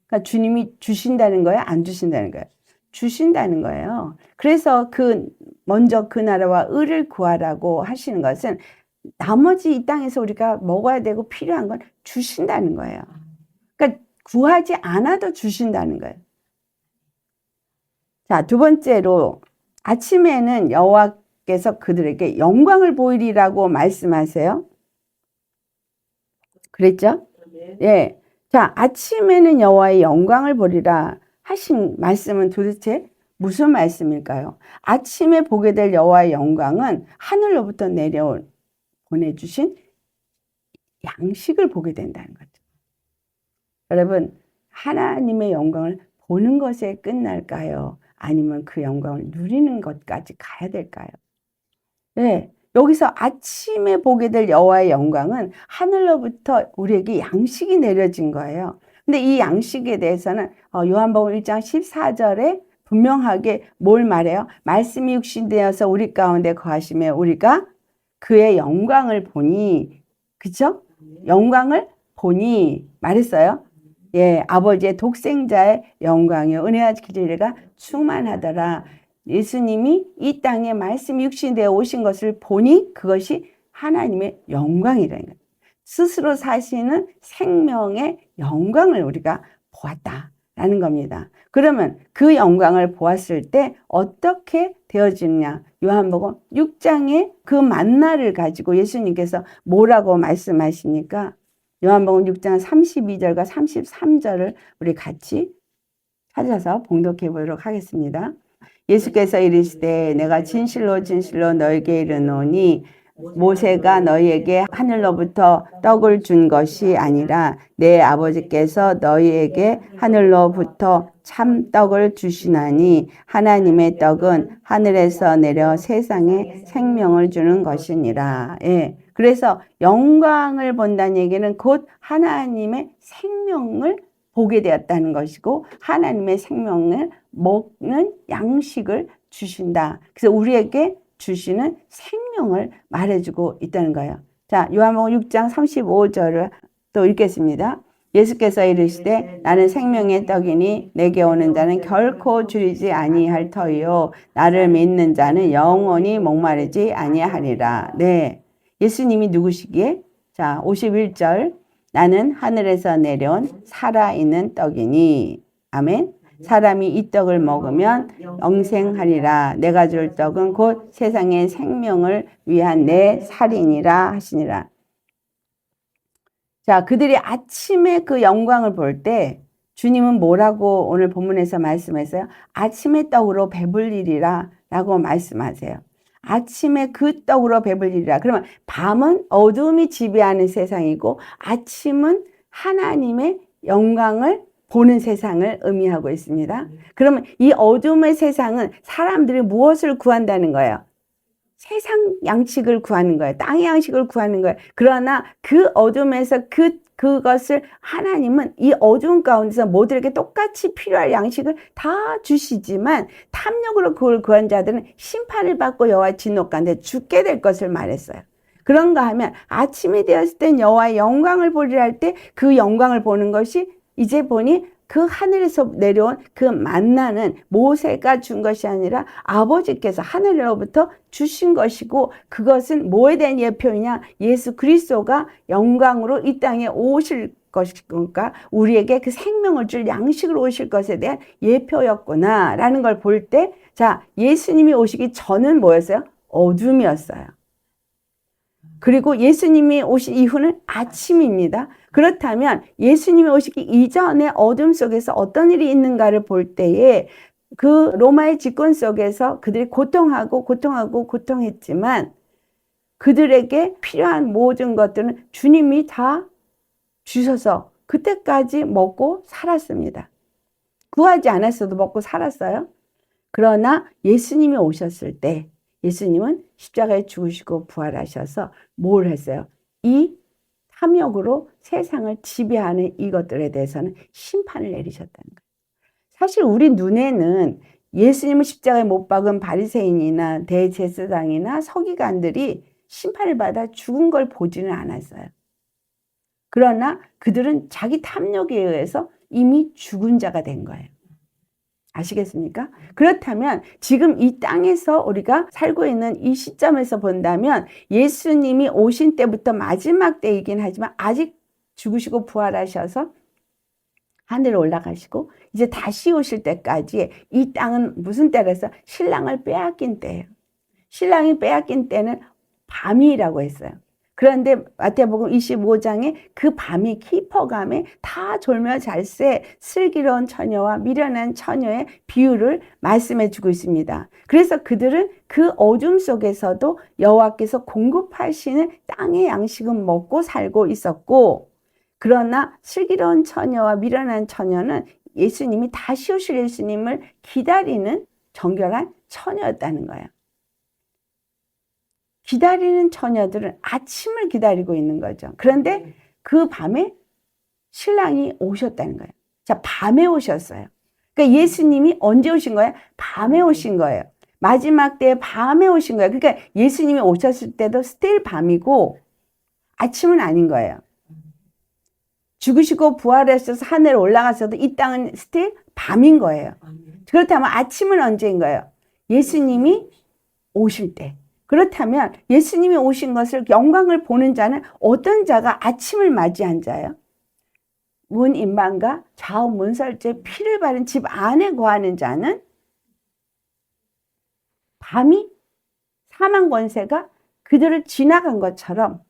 그러니까 주님이 주신다는 거예요? 안 주신다는 거예요? 주신다는 거예요. 그래서 먼저 그 나라와 의를 구하라고 하시는 것은 나머지 이 땅에서 우리가 먹어야 되고 필요한 건 주신다는 거예요. 그러니까 구하지 않아도 주신다는 거예요. 자, 두 번째로, 아침에는 여호와께서 그들에게 영광을 보이리라고 말씀하세요. 그랬죠? 예. 자, 아침에는 여호와의 영광을 보리라 하신 말씀은 도대체 무슨 말씀일까요? 아침에 보게 될 여호와의 영광은 하늘로부터 보내주신 양식을 보게 된다는 거죠. 여러분, 하나님의 영광을 보는 것에 끝날까요? 아니면 그 영광을 누리는 것까지 가야 될까요? 네, 여기서 아침에 보게 될 여호와의 영광은 하늘로부터 우리에게 양식이 내려진 거예요. 근데 이 양식에 대해서는 요한복음 1장 14절에 분명하게 뭘 말해요? 말씀이 육신 되어서 우리 가운데 거하시매 우리가 그의 영광을 보니, 그죠? 영광을 보니 말했어요. 예, 아버지의 독생자의 영광이요 은혜와 진리가 충만하더라. 예수님이 이 땅에 말씀이 육신되어 오신 것을 보니 그것이 하나님의 영광이라는 거예요. 스스로 사시는 생명의 영광을 우리가 보았다라는 겁니다. 그러면 그 영광을 보았을 때 어떻게 되어지느냐? 요한복음 6장에 그 만나를 가지고 예수님께서 뭐라고 말씀하십니까? 요한복음 6장 32절과 33절을 우리 같이 찾아서 봉독해 보도록 하겠습니다. 예수께서 이르시되 내가 진실로 진실로 너에게 이르노니 모세가 너희에게 하늘로부터 떡을 준 것이 아니라 내 아버지께서 너희에게 하늘로부터 참 떡을 주시나니 하나님의 떡은 하늘에서 내려 세상에 생명을 주는 것이니라. 예. 그래서 영광을 본다는 얘기는 곧 하나님의 생명을 보게 되었다는 것이고 하나님의 생명을 먹는 양식을 주신다. 그래서 우리에게 주시는 생명을 말해주고 있다는 거예요. 자, 요한복음 6장 35절을 또 읽겠습니다. 예수께서 이르시되 나는 생명의 떡이니 내게 오는 자는 결코 줄이지 아니할 터이요 나를 믿는 자는 영원히 목마르지 아니하리라. 네, 예수님이 누구시기에? 자, 51절 나는 하늘에서 내려온 살아있는 떡이니 아멘. 사람이 이 떡을 먹으면 영생하리라. 내가 줄 떡은 곧 세상의 생명을 위한 내 살이니라 하시니라. 자, 그들이 아침에 그 영광을 볼 때 주님은 뭐라고 오늘 본문에서 말씀했어요? 아침의 떡으로 배불리리라 라고 말씀하세요. 아침에 그 떡으로 배불리리라. 그러면 밤은 어둠이 지배하는 세상이고 아침은 하나님의 영광을 보는 세상을 의미하고 있습니다. 그러면 이 어둠의 세상은 사람들이 무엇을 구한다는 거예요? 세상 양식을 구하는 거예요. 땅의 양식을 구하는 거예요. 그러나 그 어둠에서 그것을 하나님은 이 어두운 가운데서 모두에게 똑같이 필요할 양식을 다 주시지만 탐욕으로 그걸 구한 자들은 심판을 받고 여호와의 진노 가운데 죽게 될 것을 말했어요. 그런가 하면 아침이 되었을 땐 여호와의 영광을 보리라 할 때 그 영광을 보는 것이 이제 보니 그 하늘에서 내려온 그 만나는 모세가 준 것이 아니라 아버지께서 하늘로부터 주신 것이고 그것은 뭐에 대한 예표이냐? 예수 그리스도가 영광으로 이 땅에 오실 것이니까 우리에게 그 생명을 줄 양식으로 오실 것에 대한 예표였구나 라는 걸 볼 때 자, 예수님이 오시기 전은 뭐였어요? 어둠이었어요. 그리고 예수님이 오신 이후는 아침입니다. 그렇다면 예수님이 오시기 이전에 어둠 속에서 어떤 일이 있는가를 볼 때에 그 로마의 집권 속에서 그들이 고통했지만 그들에게 필요한 모든 것들은 주님이 다 주셔서 그때까지 먹고 살았습니다. 구하지 않았어도 먹고 살았어요. 그러나 예수님이 오셨을 때 예수님은 십자가에 죽으시고 부활하셔서 뭘 했어요? 이 탐욕으로 세상을 지배하는 이것들에 대해서는 심판을 내리셨다는 거예요. 사실 우리 눈에는 예수님을 십자가에 못 박은 바리새인이나 대제사장이나 서기관들이 심판을 받아 죽은 걸 보지는 않았어요. 그러나 그들은 자기 탐욕에 의해서 이미 죽은 자가 된 거예요. 아시겠습니까? 그렇다면 지금 이 땅에서 우리가 살고 있는 이 시점에서 본다면 예수님이 오신 때부터 마지막 때이긴 하지만 아직 죽으시고 부활하셔서 하늘로 올라가시고 이제 다시 오실 때까지 이 땅은 무슨 때라서 신랑을 빼앗긴 때예요. 신랑이 빼앗긴 때는 밤이라고 했어요. 그런데 마태복음 25장에 그 밤이 키퍼감에 다 졸며 잘새 슬기로운 처녀와 미련한 처녀의 비유를 말씀해 주고 있습니다. 그래서 그들은 그 어둠 속에서도 여호와께서 공급하시는 땅의 양식은 먹고 살고 있었고 그러나 슬기로운 처녀와 미련한 처녀는 예수님이 다시 오실 예수님을 기다리는 정결한 처녀였다는 거예요. 기다리는 처녀들은 아침을 기다리고 있는 거죠. 그런데 그 밤에 신랑이 오셨다는 거예요. 자, 밤에 오셨어요. 그러니까 예수님이 언제 오신 거예요? 밤에 오신 거예요. 마지막 때에 밤에 오신 거예요. 그러니까 예수님이 오셨을 때도 스틸 밤이고 아침은 아닌 거예요. 죽으시고 부활하셔서 하늘에 올라가서도 이 땅은 스틸 밤인 거예요. 그렇다면 아침은 언제인 거예요? 예수님이 오실 때. 그렇다면 예수님이 오신 것을 영광을 보는 자는 어떤 자가 아침을 맞이한 자예요? 문인방과 좌우 문설주에 피를 바른 집 안에 거하는 자는 밤이 사망 권세가 그들을 지나간 것처럼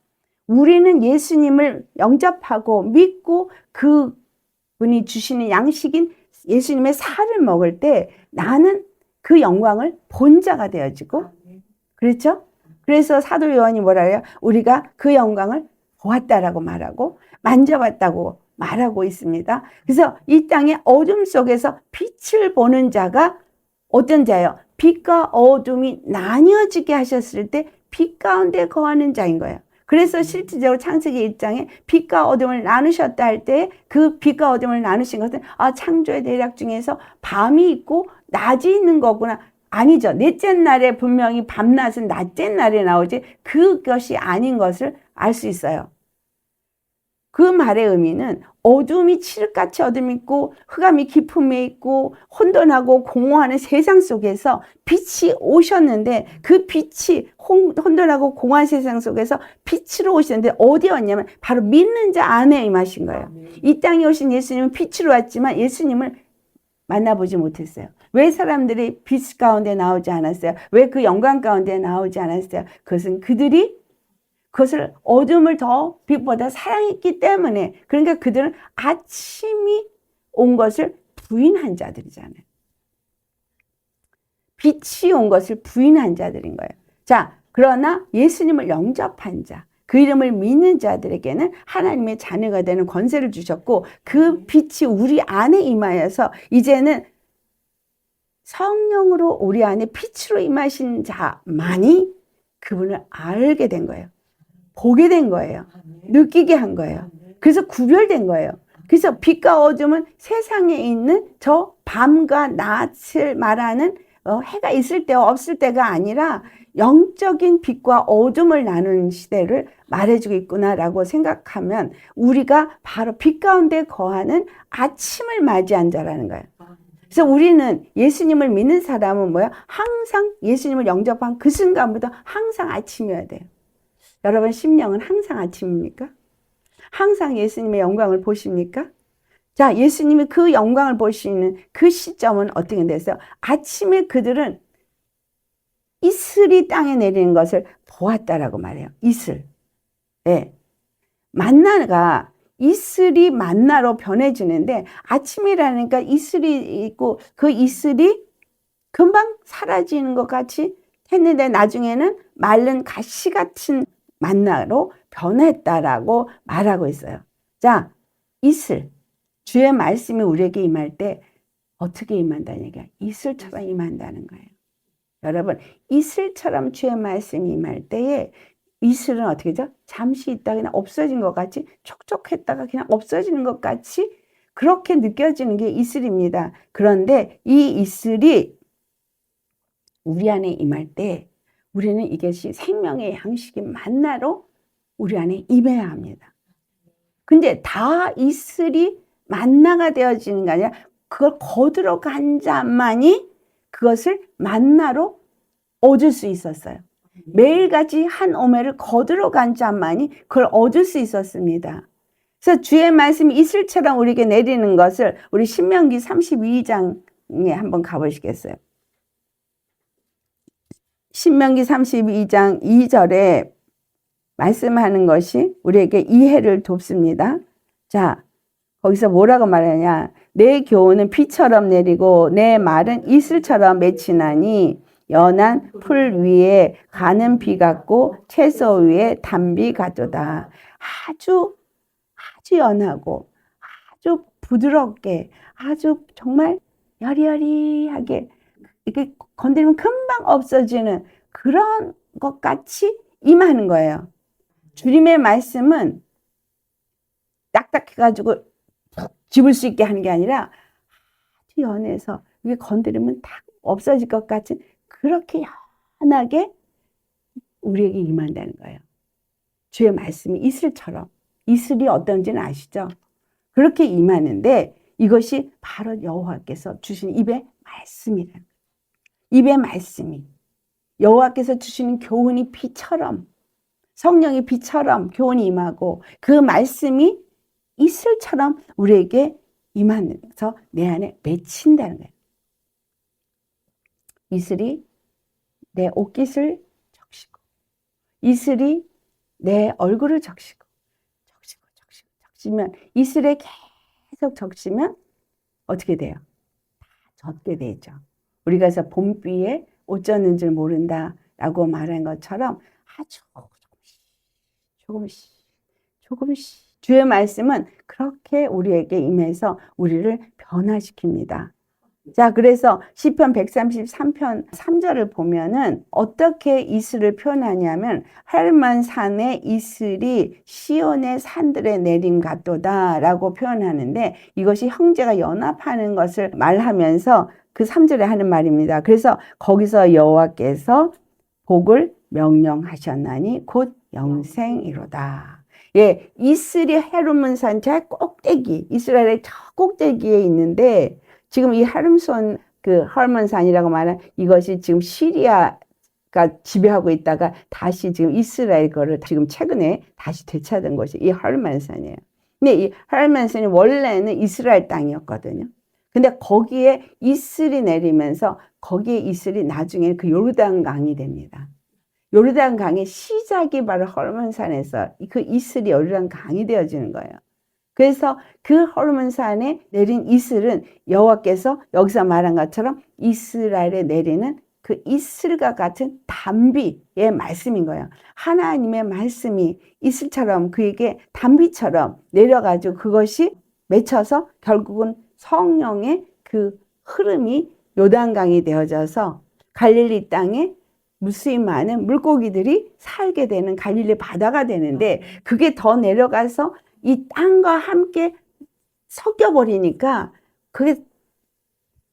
우리는 예수님을 영접하고 믿고 그분이 주시는 양식인 예수님의 살을 먹을 때 나는 그 영광을 본 자가 되어지고, 그렇죠? 그래서 사도 요한이 뭐라 해요? 우리가 그 영광을 보았다라고 말하고 만져봤다고 말하고 있습니다. 그래서 이 땅의 어둠 속에서 빛을 보는 자가 어떤 자예요? 빛과 어둠이 나뉘어지게 하셨을 때 빛 가운데 거하는 자인 거예요. 그래서 실질적으로 창세기 1장에 빛과 어둠을 나누셨다 할 때 그 빛과 어둠을 나누신 것은 창조의 대략 중에서 밤이 있고 낮이 있는 거구나. 아니죠. 넷째 날에 분명히 밤낮은 낮째 날에 나오지 그것이 아닌 것을 알 수 있어요. 그 말의 의미는 어둠이 칠흑같이 어둠이 있고 흑암이 깊음에 있고 혼돈하고 공허하는 세상 속에서 빛이 오셨는데 그 빛이 혼돈하고 공허한 세상 속에서 빛으로 오셨는데 어디에 왔냐면 바로 믿는 자 안에 임하신 거예요. 이 땅에 오신 예수님은 빛으로 왔지만 예수님을 만나보지 못했어요. 왜 사람들이 빛 가운데 나오지 않았어요? 왜 그 영광 가운데 나오지 않았어요? 그것은 그들이 그것을 어둠을 더 빛보다 사랑했기 때문에, 그러니까 그들은 아침이 온 것을 부인한 자들이잖아요. 빛이 온 것을 부인한 자들인 거예요. 자, 그러나 예수님을 영접한 자, 그 이름을 믿는 자들에게는 하나님의 자녀가 되는 권세를 주셨고 그 빛이 우리 안에 임하여서 이제는 성령으로 우리 안에 빛으로 임하신 자만이 그분을 알게 된 거예요. 보게 된 거예요. 느끼게 한 거예요. 그래서 구별된 거예요. 그래서 빛과 어둠은 세상에 있는 저 밤과 낮을 말하는 해가 있을 때와 없을 때가 아니라 영적인 빛과 어둠을 나누는 시대를 말해주고 있구나라고 생각하면 우리가 바로 빛 가운데 거하는 아침을 맞이한 자라는 거예요. 그래서 우리는 예수님을 믿는 사람은 뭐야? 항상 예수님을 영접한 그 순간부터 항상 아침이어야 돼요. 여러분 심령은 항상 아침입니까? 항상 예수님의 영광을 보십니까? 자, 예수님이 그 영광을 보시는 그 시점은 어떻게 됐어요? 아침에 그들은 이슬이 땅에 내리는 것을 보았다라고 말해요. 이슬. 네. 만나가 이슬이 만나로 변해지는데 아침이라니까 이슬이 있고 그 이슬이 금방 사라지는 것 같이 했는데 나중에는 마른 가시 같은 만나로 변했다라고 말하고 있어요. 자, 이슬. 주의 말씀이 우리에게 임할 때 어떻게 임한다는 얘기야? 이슬처럼 임한다는 거예요. 여러분, 이슬처럼 주의 말씀이 임할 때에 이슬은 어떻게 하죠? 잠시 있다가 그냥 없어진 것 같이 촉촉했다가 그냥 없어지는 것 같이 그렇게 느껴지는 게 이슬입니다. 그런데 이 이슬이 우리 안에 임할 때 우리는 이것이 생명의 양식이 만나로 우리 안에 임해야 합니다. 근데 다 이슬이 만나가 되어지는 게 아니라 그걸 거두러 간 자만이 그것을 만나로 얻을 수 있었어요. 매일같이 한 오매를 거두러 간 자만이 그걸 얻을 수 있었습니다. 그래서 주의 말씀이 이슬처럼 우리에게 내리는 것을 우리 신명기 32장에 한번 가보시겠어요? 신명기 32장 2절에 말씀하는 것이 우리에게 이해를 돕습니다. 자, 거기서 뭐라고 말하냐? 내 교훈은 비처럼 내리고 내 말은 이슬처럼 맺히나니 연한 풀 위에 가는 비 같고 채소 위에 단비 같도다. 아주 연하고 아주 부드럽게 아주 정말 여리여리하게 이렇게 건드리면 금방 없어지는 그런 것 같이 임하는 거예요. 주님의 말씀은 딱딱해가지고 푹 집을 수 있게 하는 게 아니라 아주 연해서 이게 건드리면 다 없어질 것 같은 그렇게 연하게 우리에게 임한다는 거예요. 주의 말씀이 이슬처럼. 이슬이 어떤지는 아시죠? 그렇게 임하는데 이것이 바로 여호와께서 주신 입의 말씀이라는 거예요. 입의 말씀이 여호와께서 주시는 교훈이 비처럼 성령이 비처럼 교훈이 임하고 그 말씀이 이슬처럼 우리에게 임하면서 내 안에 맺힌다는 거예요. 이슬이 내 옷깃을 적시고 이슬이 내 얼굴을 적시고 적시면 이슬에 계속 적시면 어떻게 돼요? 다 젖게 되죠. 우리가 그래서 봄비에 옷 젖는 줄 모른다 라고 말한 것처럼 아주 조금씩 주의 말씀은 그렇게 우리에게 임해서 우리를 변화시킵니다. 자, 그래서 시편 133편 3절을 보면은 어떻게 이슬을 표현하냐면 헐먼 산의 이슬이 시온의 산들에 내림 같도다 라고 표현하는데 이것이 형제가 연합하는 것을 말하면서 그 3절에 하는 말입니다. 그래서 거기서 여호와께서 복을 명령하셨나니 곧 영생이로다. 예, 이슬이 헤르몬 산 저 꼭대기, 이스라엘의 저 꼭대기에 있는데 지금 이 헤르몬 그 헐몬산이라고 말하는 이것이 지금 시리아가 지배하고 있다가 다시 지금 이스라엘 거를 지금 최근에 다시 되찾은 곳이 이 헐몬산이에요. 근데 이 헐몬산이 원래는 이스라엘 땅이었거든요. 근데 거기에 이슬이 내리면서 거기에 이슬이 나중에 그 요르단 강이 됩니다. 요르단 강의 시작이 바로 헐몬산에서 그 이슬이 요르단 강이 되어지는 거예요. 그래서 그 헐몬산에 내린 이슬은 여호와께서 여기서 말한 것처럼 이스라엘에 내리는 그 이슬과 같은 단비의 말씀인 거예요. 하나님의 말씀이 이슬처럼 그에게 단비처럼 내려가지고 그것이 맺혀서 결국은 성령의 그 흐름이 요단강이 되어져서 갈릴리 땅에 무수히 많은 물고기들이 살게 되는 갈릴리 바다가 되는데 그게 더 내려가서 이 땅과 함께 섞여버리니까 그게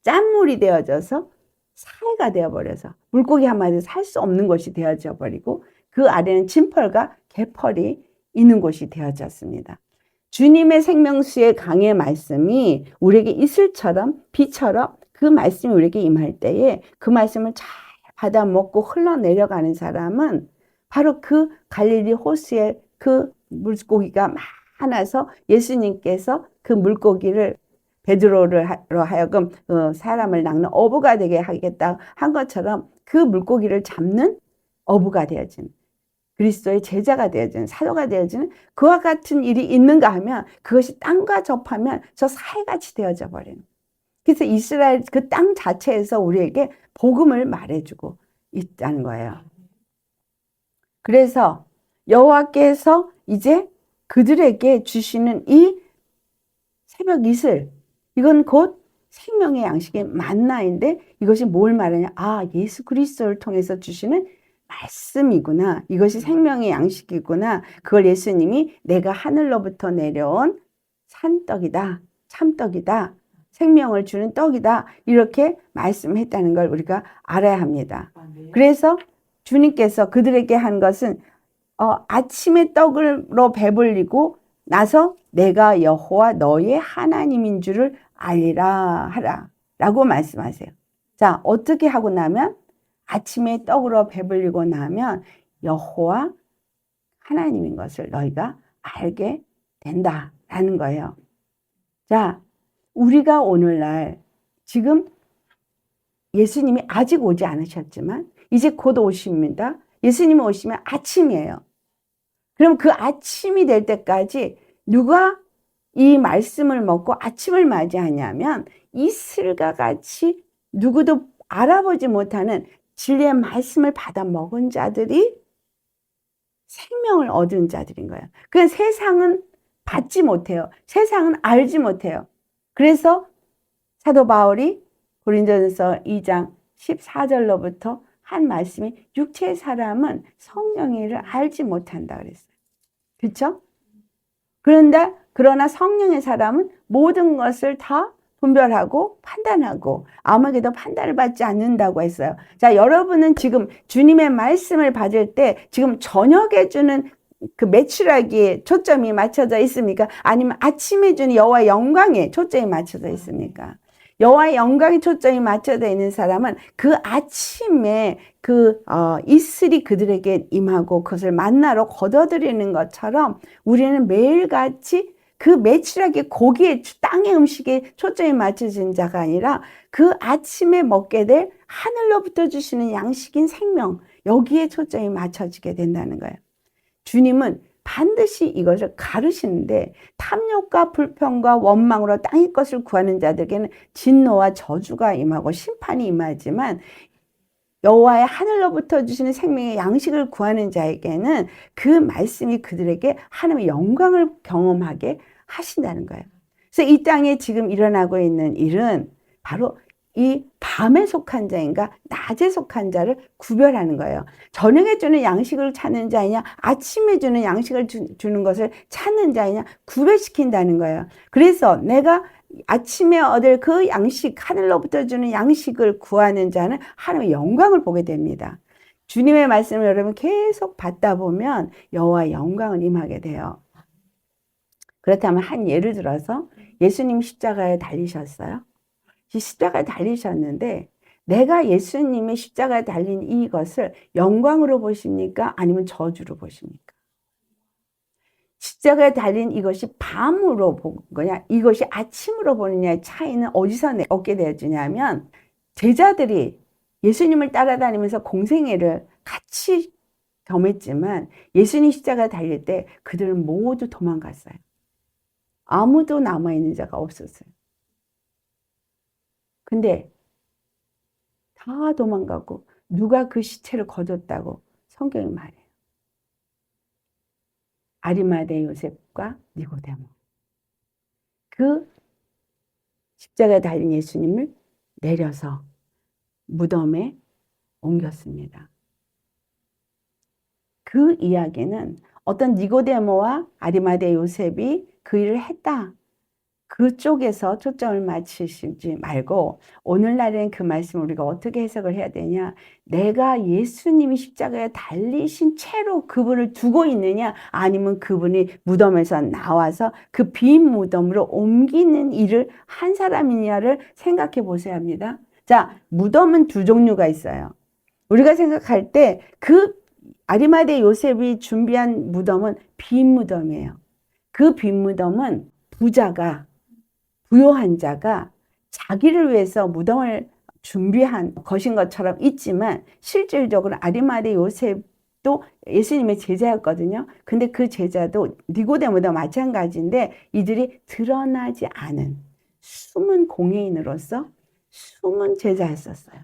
짠물이 되어져서 사해가 되어버려서 물고기 한 마리 살 수 없는 곳이 되어져 버리고 그 아래는 진펄과 개펄이 있는 곳이 되어졌습니다. 주님의 생명수의 강의 말씀이 우리에게 이슬처럼 비처럼 그 말씀이 우리에게 임할 때에 그 말씀을 잘 받아 먹고 흘러내려가는 사람은 바로 그 갈릴리 호수의 그 물고기가 많아서 예수님께서 그 물고기를 베드로로 하여금 사람을 낚는 어부가 되게 하겠다 한 것처럼 그 물고기를 잡는 어부가 되어진 그리스도의 제자가 되어지는 사도가 되어지는 그와 같은 일이 있는가 하면 그것이 땅과 접하면 저 사해같이 되어져 버리는. 그래서 이스라엘 그 땅 자체에서 우리에게 복음을 말해주고 있다는 거예요. 그래서 여호와께서 이제 그들에게 주시는 이 새벽 이슬, 이건 곧 생명의 양식의 만나인데 이것이 뭘 말하냐? 아, 예수 그리스도를 통해서 주시는 말씀이구나. 이것이 생명의 양식이구나. 그걸 예수님이 내가 하늘로부터 내려온 산떡이다. 참떡이다. 생명을 주는 떡이다. 이렇게 말씀했다는 걸 우리가 알아야 합니다. 그래서 주님께서 그들에게 한 것은 아침에 떡으로 배불리고 나서 내가 여호와 너의 하나님인 줄을 알리라 하라 라고 말씀하세요. 자, 어떻게 하고 나면 아침에 떡으로 배불리고 나면 여호와 하나님인 것을 너희가 알게 된다라는 거예요. 자, 우리가 오늘날 지금 예수님이 아직 오지 않으셨지만 이제 곧 오십니다. 예수님이 오시면 아침이에요. 그럼 그 아침이 될 때까지 누가 이 말씀을 먹고 아침을 맞이하냐면 이슬과 같이 누구도 알아보지 못하는 진리의 말씀을 받아 먹은 자들이 생명을 얻은 자들인 거예요. 그냥 세상은 받지 못해요. 세상은 알지 못해요. 그래서 사도 바울이 고린도전서 2장 14절로부터 한 말씀이 육체의 사람은 성령의 일을 알지 못한다 그랬어요. 그렇죠? 그러나 성령의 사람은 모든 것을 다 분별하고 판단하고 아무에게도 판단을 받지 않는다고 했어요. 자, 여러분은 지금 주님의 말씀을 받을 때 지금 저녁에 주는 그 매출하기에 초점이 맞춰져 있습니까? 아니면 아침에 주는 여호와의 영광에 초점이 맞춰져 있습니까? 여호와의 영광에 초점이 맞춰져 있는 사람은 그 아침에 이슬이 그들에게 임하고 그것을 만나러 거둬들이는 것처럼 우리는 매일같이 그 매출하게 고기에 땅의 음식에 초점이 맞춰진 자가 아니라 그 아침에 먹게 될 하늘로부터 주시는 양식인 생명, 여기에 초점이 맞춰지게 된다는 거예요. 주님은 반드시 이것을 가르시는데 탐욕과 불평과 원망으로 땅의 것을 구하는 자들에게는 진노와 저주가 임하고 심판이 임하지만 여호와의 하늘로부터 주시는 생명의 양식을 구하는 자에게는 그 말씀이 그들에게 하나님의 영광을 경험하게 하신다는 거예요. 그래서 이 땅에 지금 일어나고 있는 일은 바로 이 밤에 속한 자인가 낮에 속한 자를 구별하는 거예요. 저녁에 주는 양식을 찾는 자이냐 아침에 주는 양식을 주는 것을 찾는 자이냐 구별시킨다는 거예요. 그래서 내가 아침에 얻을 그 양식, 하늘로부터 주는 양식을 구하는 자는 하나님의 영광을 보게 됩니다. 주님의 말씀을 여러분 계속 받다 보면 여호와의 영광을 임하게 돼요. 그렇다면 한 예를 들어서 예수님 십자가에 달리셨어요. 십자가에 달리셨는데 내가 예수님의 십자가에 달린 이것을 영광으로 보십니까? 아니면 저주로 보십니까? 십자가에 달린 이것이 밤으로 본 거냐, 이것이 아침으로 보느냐의 차이는 어디서 얻게 되어지냐면 제자들이 예수님을 따라다니면서 공생애를 같이 겸했지만 예수님 십자가에 달릴 때 그들은 모두 도망갔어요. 아무도 남아있는 자가 없었어요. 근데 다 도망가고 누가 그 시체를 거뒀다고 성경이 말해요. 아리마대 요셉과 니고데모. 그 십자가에 달린 예수님을 내려서 무덤에 옮겼습니다. 그 이야기는 어떤 니고데모와 아리마대 요셉이 그 일을 했다. 그쪽에서 초점을 맞추시지 말고 오늘날엔 그 말씀을 우리가 어떻게 해석을 해야 되냐. 내가 예수님이 십자가에 달리신 채로 그분을 두고 있느냐 아니면 그분이 무덤에서 나와서 그 빈 무덤으로 옮기는 일을 한 사람이냐를 생각해 보셔야 합니다. 자, 무덤은 두 종류가 있어요. 우리가 생각할 때 그 아리마대 요셉이 준비한 무덤은 빈 무덤이에요. 그 빈 무덤은 부요한 자가 자기를 위해서 무덤을 준비한 것인 것처럼 있지만 실질적으로 아리마대 요셉도 예수님의 제자였거든요. 근데 그 제자도 니고데모도 마찬가지인데 이들이 드러나지 않은 숨은 공예인으로서 숨은 제자였었어요.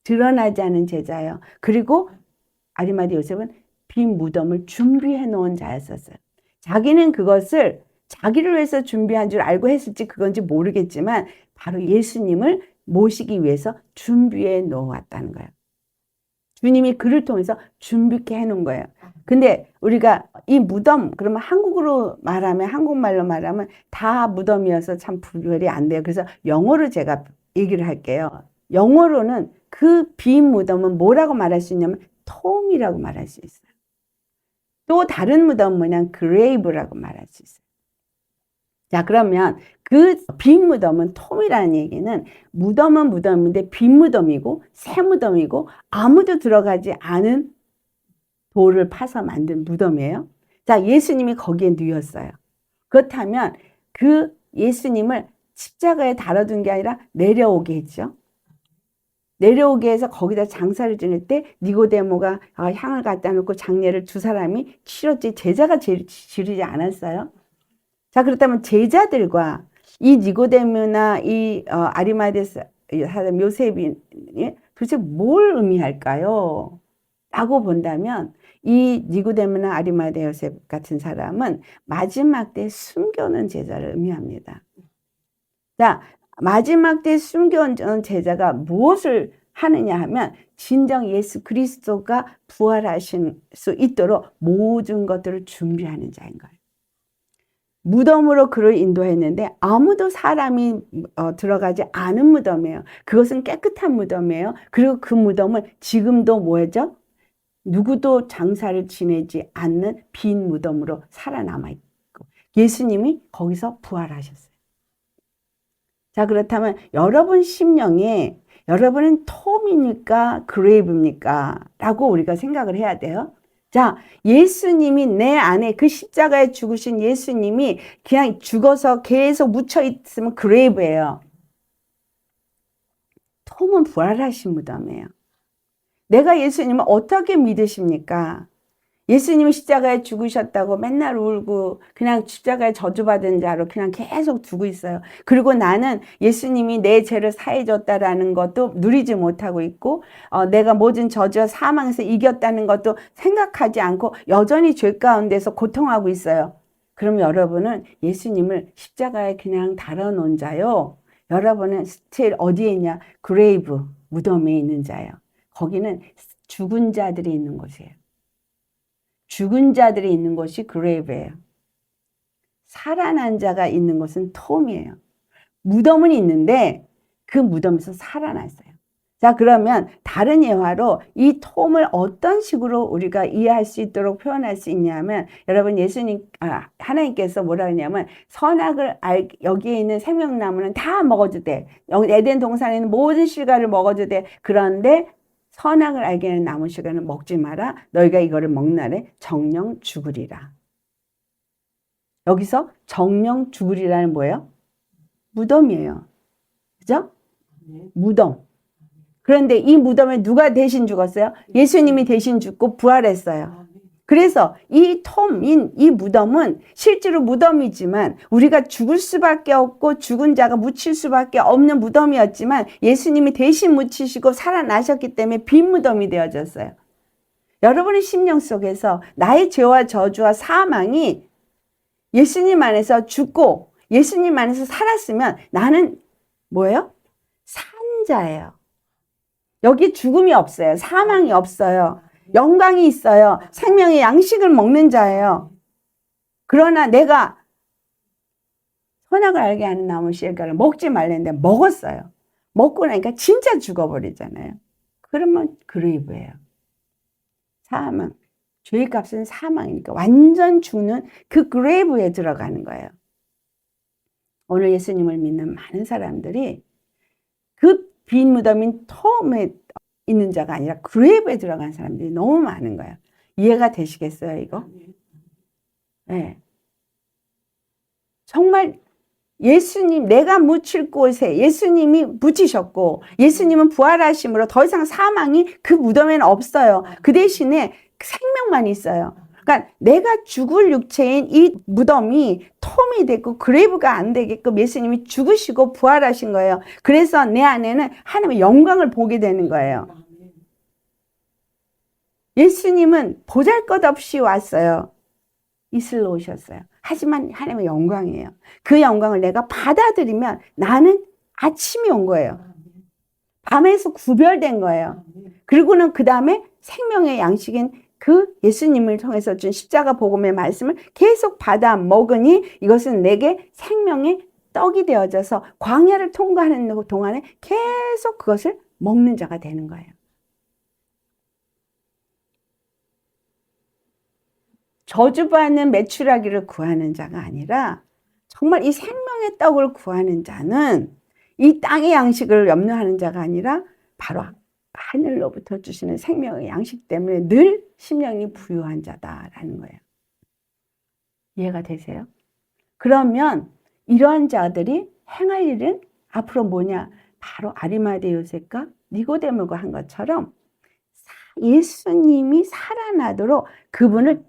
드러나지 않은 제자예요. 그리고 아리마대 요셉은 빈 무덤을 준비해 놓은 자였었어요. 자기는 그것을 자기를 위해서 준비한 줄 알고 했을지 그건지 모르겠지만 바로 예수님을 모시기 위해서 준비해 놓았다는 거예요. 주님이 그를 통해서 준비케 해놓은 거예요. 근데 우리가 이 무덤, 그러면 한국말로 말하면 다 무덤이어서 참 구별이 안 돼요. 그래서 영어로 제가 얘기를 할게요. 영어로는 그 빈 무덤은 뭐라고 말할 수 있냐면 톰이라고 말할 수 있어요. 또 다른 무덤은 뭐냐면 그레이브라고 말할 수 있어요. 자, 그러면 그 빈 무덤은 톰이라는 얘기는 무덤은 무덤인데 빈 무덤이고 새 무덤이고 아무도 들어가지 않은 돌을 파서 만든 무덤이에요. 자, 예수님이 거기에 누웠어요. 그렇다면 그 예수님을 십자가에 달아둔 게 아니라 내려오게 했죠. 내려오게 해서 거기다 장사를 지낼 때 니고데모가 향을 갖다 놓고 장례를 두 사람이 치렀지 제자가 지르지 않았어요. 자, 그렇다면 제자들과 이 니고데모나 이 아리마대 사람 요셉이 도대체 뭘 의미할까요? 라고 본다면 이 니고데모나 아리마대 요셉 같은 사람은 마지막 때 숨겨놓은 제자를 의미합니다. 자, 마지막 때 숨겨놓은 제자가 무엇을 하느냐 하면 진정 예수 그리스도가 부활하실 수 있도록 모든 것들을 준비하는 자인 거예요. 무덤으로 그를 인도했는데 아무도 사람이 들어가지 않은 무덤이에요. 그것은 깨끗한 무덤이에요. 그리고 그 무덤은 지금도 뭐죠? 누구도 장사를 지내지 않는 빈 무덤으로 살아남아 있고 예수님이 거기서 부활하셨어요. 자, 그렇다면 여러분 심령에 여러분은 톰입니까? 그레이브입니까? 라고 우리가 생각을 해야 돼요. 자, 예수님이 내 안에 그 십자가에 죽으신 예수님이 그냥 죽어서 계속 묻혀 있으면 그레이브예요. 톰은 부활하신 무덤이에요. 내가 예수님을 어떻게 믿으십니까? 예수님이 십자가에 죽으셨다고 맨날 울고 그냥 십자가에 저주받은 자로 그냥 계속 두고 있어요. 그리고 나는 예수님이 내 죄를 사해줬다라는 것도 누리지 못하고 있고 내가 모든 저주와 사망에서 이겼다는 것도 생각하지 않고 여전히 죄 가운데서 고통하고 있어요. 그럼 여러분은 예수님을 십자가에 그냥 달아놓은 자요. 여러분은 스틸 어디에 있냐? 그레이브, 무덤에 있는 자예요. 거기는 죽은 자들이 있는 곳이에요. 죽은 자들이 있는 곳이 그레이브예요. 살아난 자가 있는 곳은 톰이에요. 무덤은 있는데 그 무덤에서 살아났어요. 자, 그러면 다른 예화로 이 톰을 어떤 식으로 우리가 이해할 수 있도록 표현할 수 있냐면 여러분 하나님께서 뭐라 하냐면 선악을 여기에 있는 생명나무는 다 먹어도 돼. 에덴 동산에 있는 모든 실과를 먹어도 돼. 그런데 선악을 알게 하는 나무 실과는 먹지 마라. 너희가 이거를 먹는 날에 정령 죽으리라. 여기서 정령 죽으리라는 뭐예요? 무덤이에요. 그죠? 무덤. 그런데 이 무덤에 누가 대신 죽었어요? 예수님이 대신 죽고 부활했어요. 그래서 이 무덤은 실제로 무덤이지만 우리가 죽을 수밖에 없고 죽은 자가 묻힐 수밖에 없는 무덤이었지만 예수님이 대신 묻히시고 살아나셨기 때문에 빈 무덤이 되어졌어요. 여러분의 심령 속에서 나의 죄와 저주와 사망이 예수님 안에서 죽고 예수님 안에서 살았으면 나는 뭐예요? 산 자예요. 여기 죽음이 없어요. 사망이 없어요. 영광이 있어요. 생명의 양식을 먹는 자예요. 그러나 내가 선악을 알게 하는 나무 실과를 먹지 말랬는데 먹었어요. 먹고 나니까 진짜 죽어버리잖아요. 그러면 그레이브예요. 사망. 죄의 값은 사망이니까 완전 죽는 그 그레이브에 들어가는 거예요. 오늘 예수님을 믿는 많은 사람들이 그 빈 무덤인 톰에 있는 자가 아니라 그레이브에 들어간 사람들이 너무 많은 거예요. 이해가 되시겠어요, 이거? 네. 정말 예수님, 내가 묻힐 곳에 예수님이 묻히셨고 예수님은 부활하심으로 더 이상 사망이 그 무덤에는 없어요. 그 대신에 생명만 있어요. 그러니까 내가 죽을 육체인 이 무덤이 톰이 됐고 그레이브가 안 되게끔 예수님이 죽으시고 부활하신 거예요. 그래서 내 안에는 하나님의 영광을 보게 되는 거예요. 예수님은 보잘것없이 왔어요. 이슬로 오셨어요. 하지만 하나님의 영광이에요. 그 영광을 내가 받아들이면 나는 아침이 온 거예요. 밤에서 구별된 거예요. 그리고는 그 다음에 생명의 양식인 그 예수님을 통해서 준 십자가 복음의 말씀을 계속 받아 먹으니 이것은 내게 생명의 떡이 되어져서 광야를 통과하는 동안에 계속 그것을 먹는 자가 되는 거예요. 저주받는 메추라기를 구하는 자가 아니라 정말 이 생명의 떡을 구하는 자는 이 땅의 양식을 염려하는 자가 아니라 바로 하늘로부터 주시는 생명의 양식 때문에 늘 심령이 부유한 자다라는 거예요. 이해가 되세요? 그러면 이러한 자들이 행할 일은 앞으로 뭐냐? 바로 아리마대 요셉과 니고데모가 한 것처럼 예수님이 살아나도록 그분을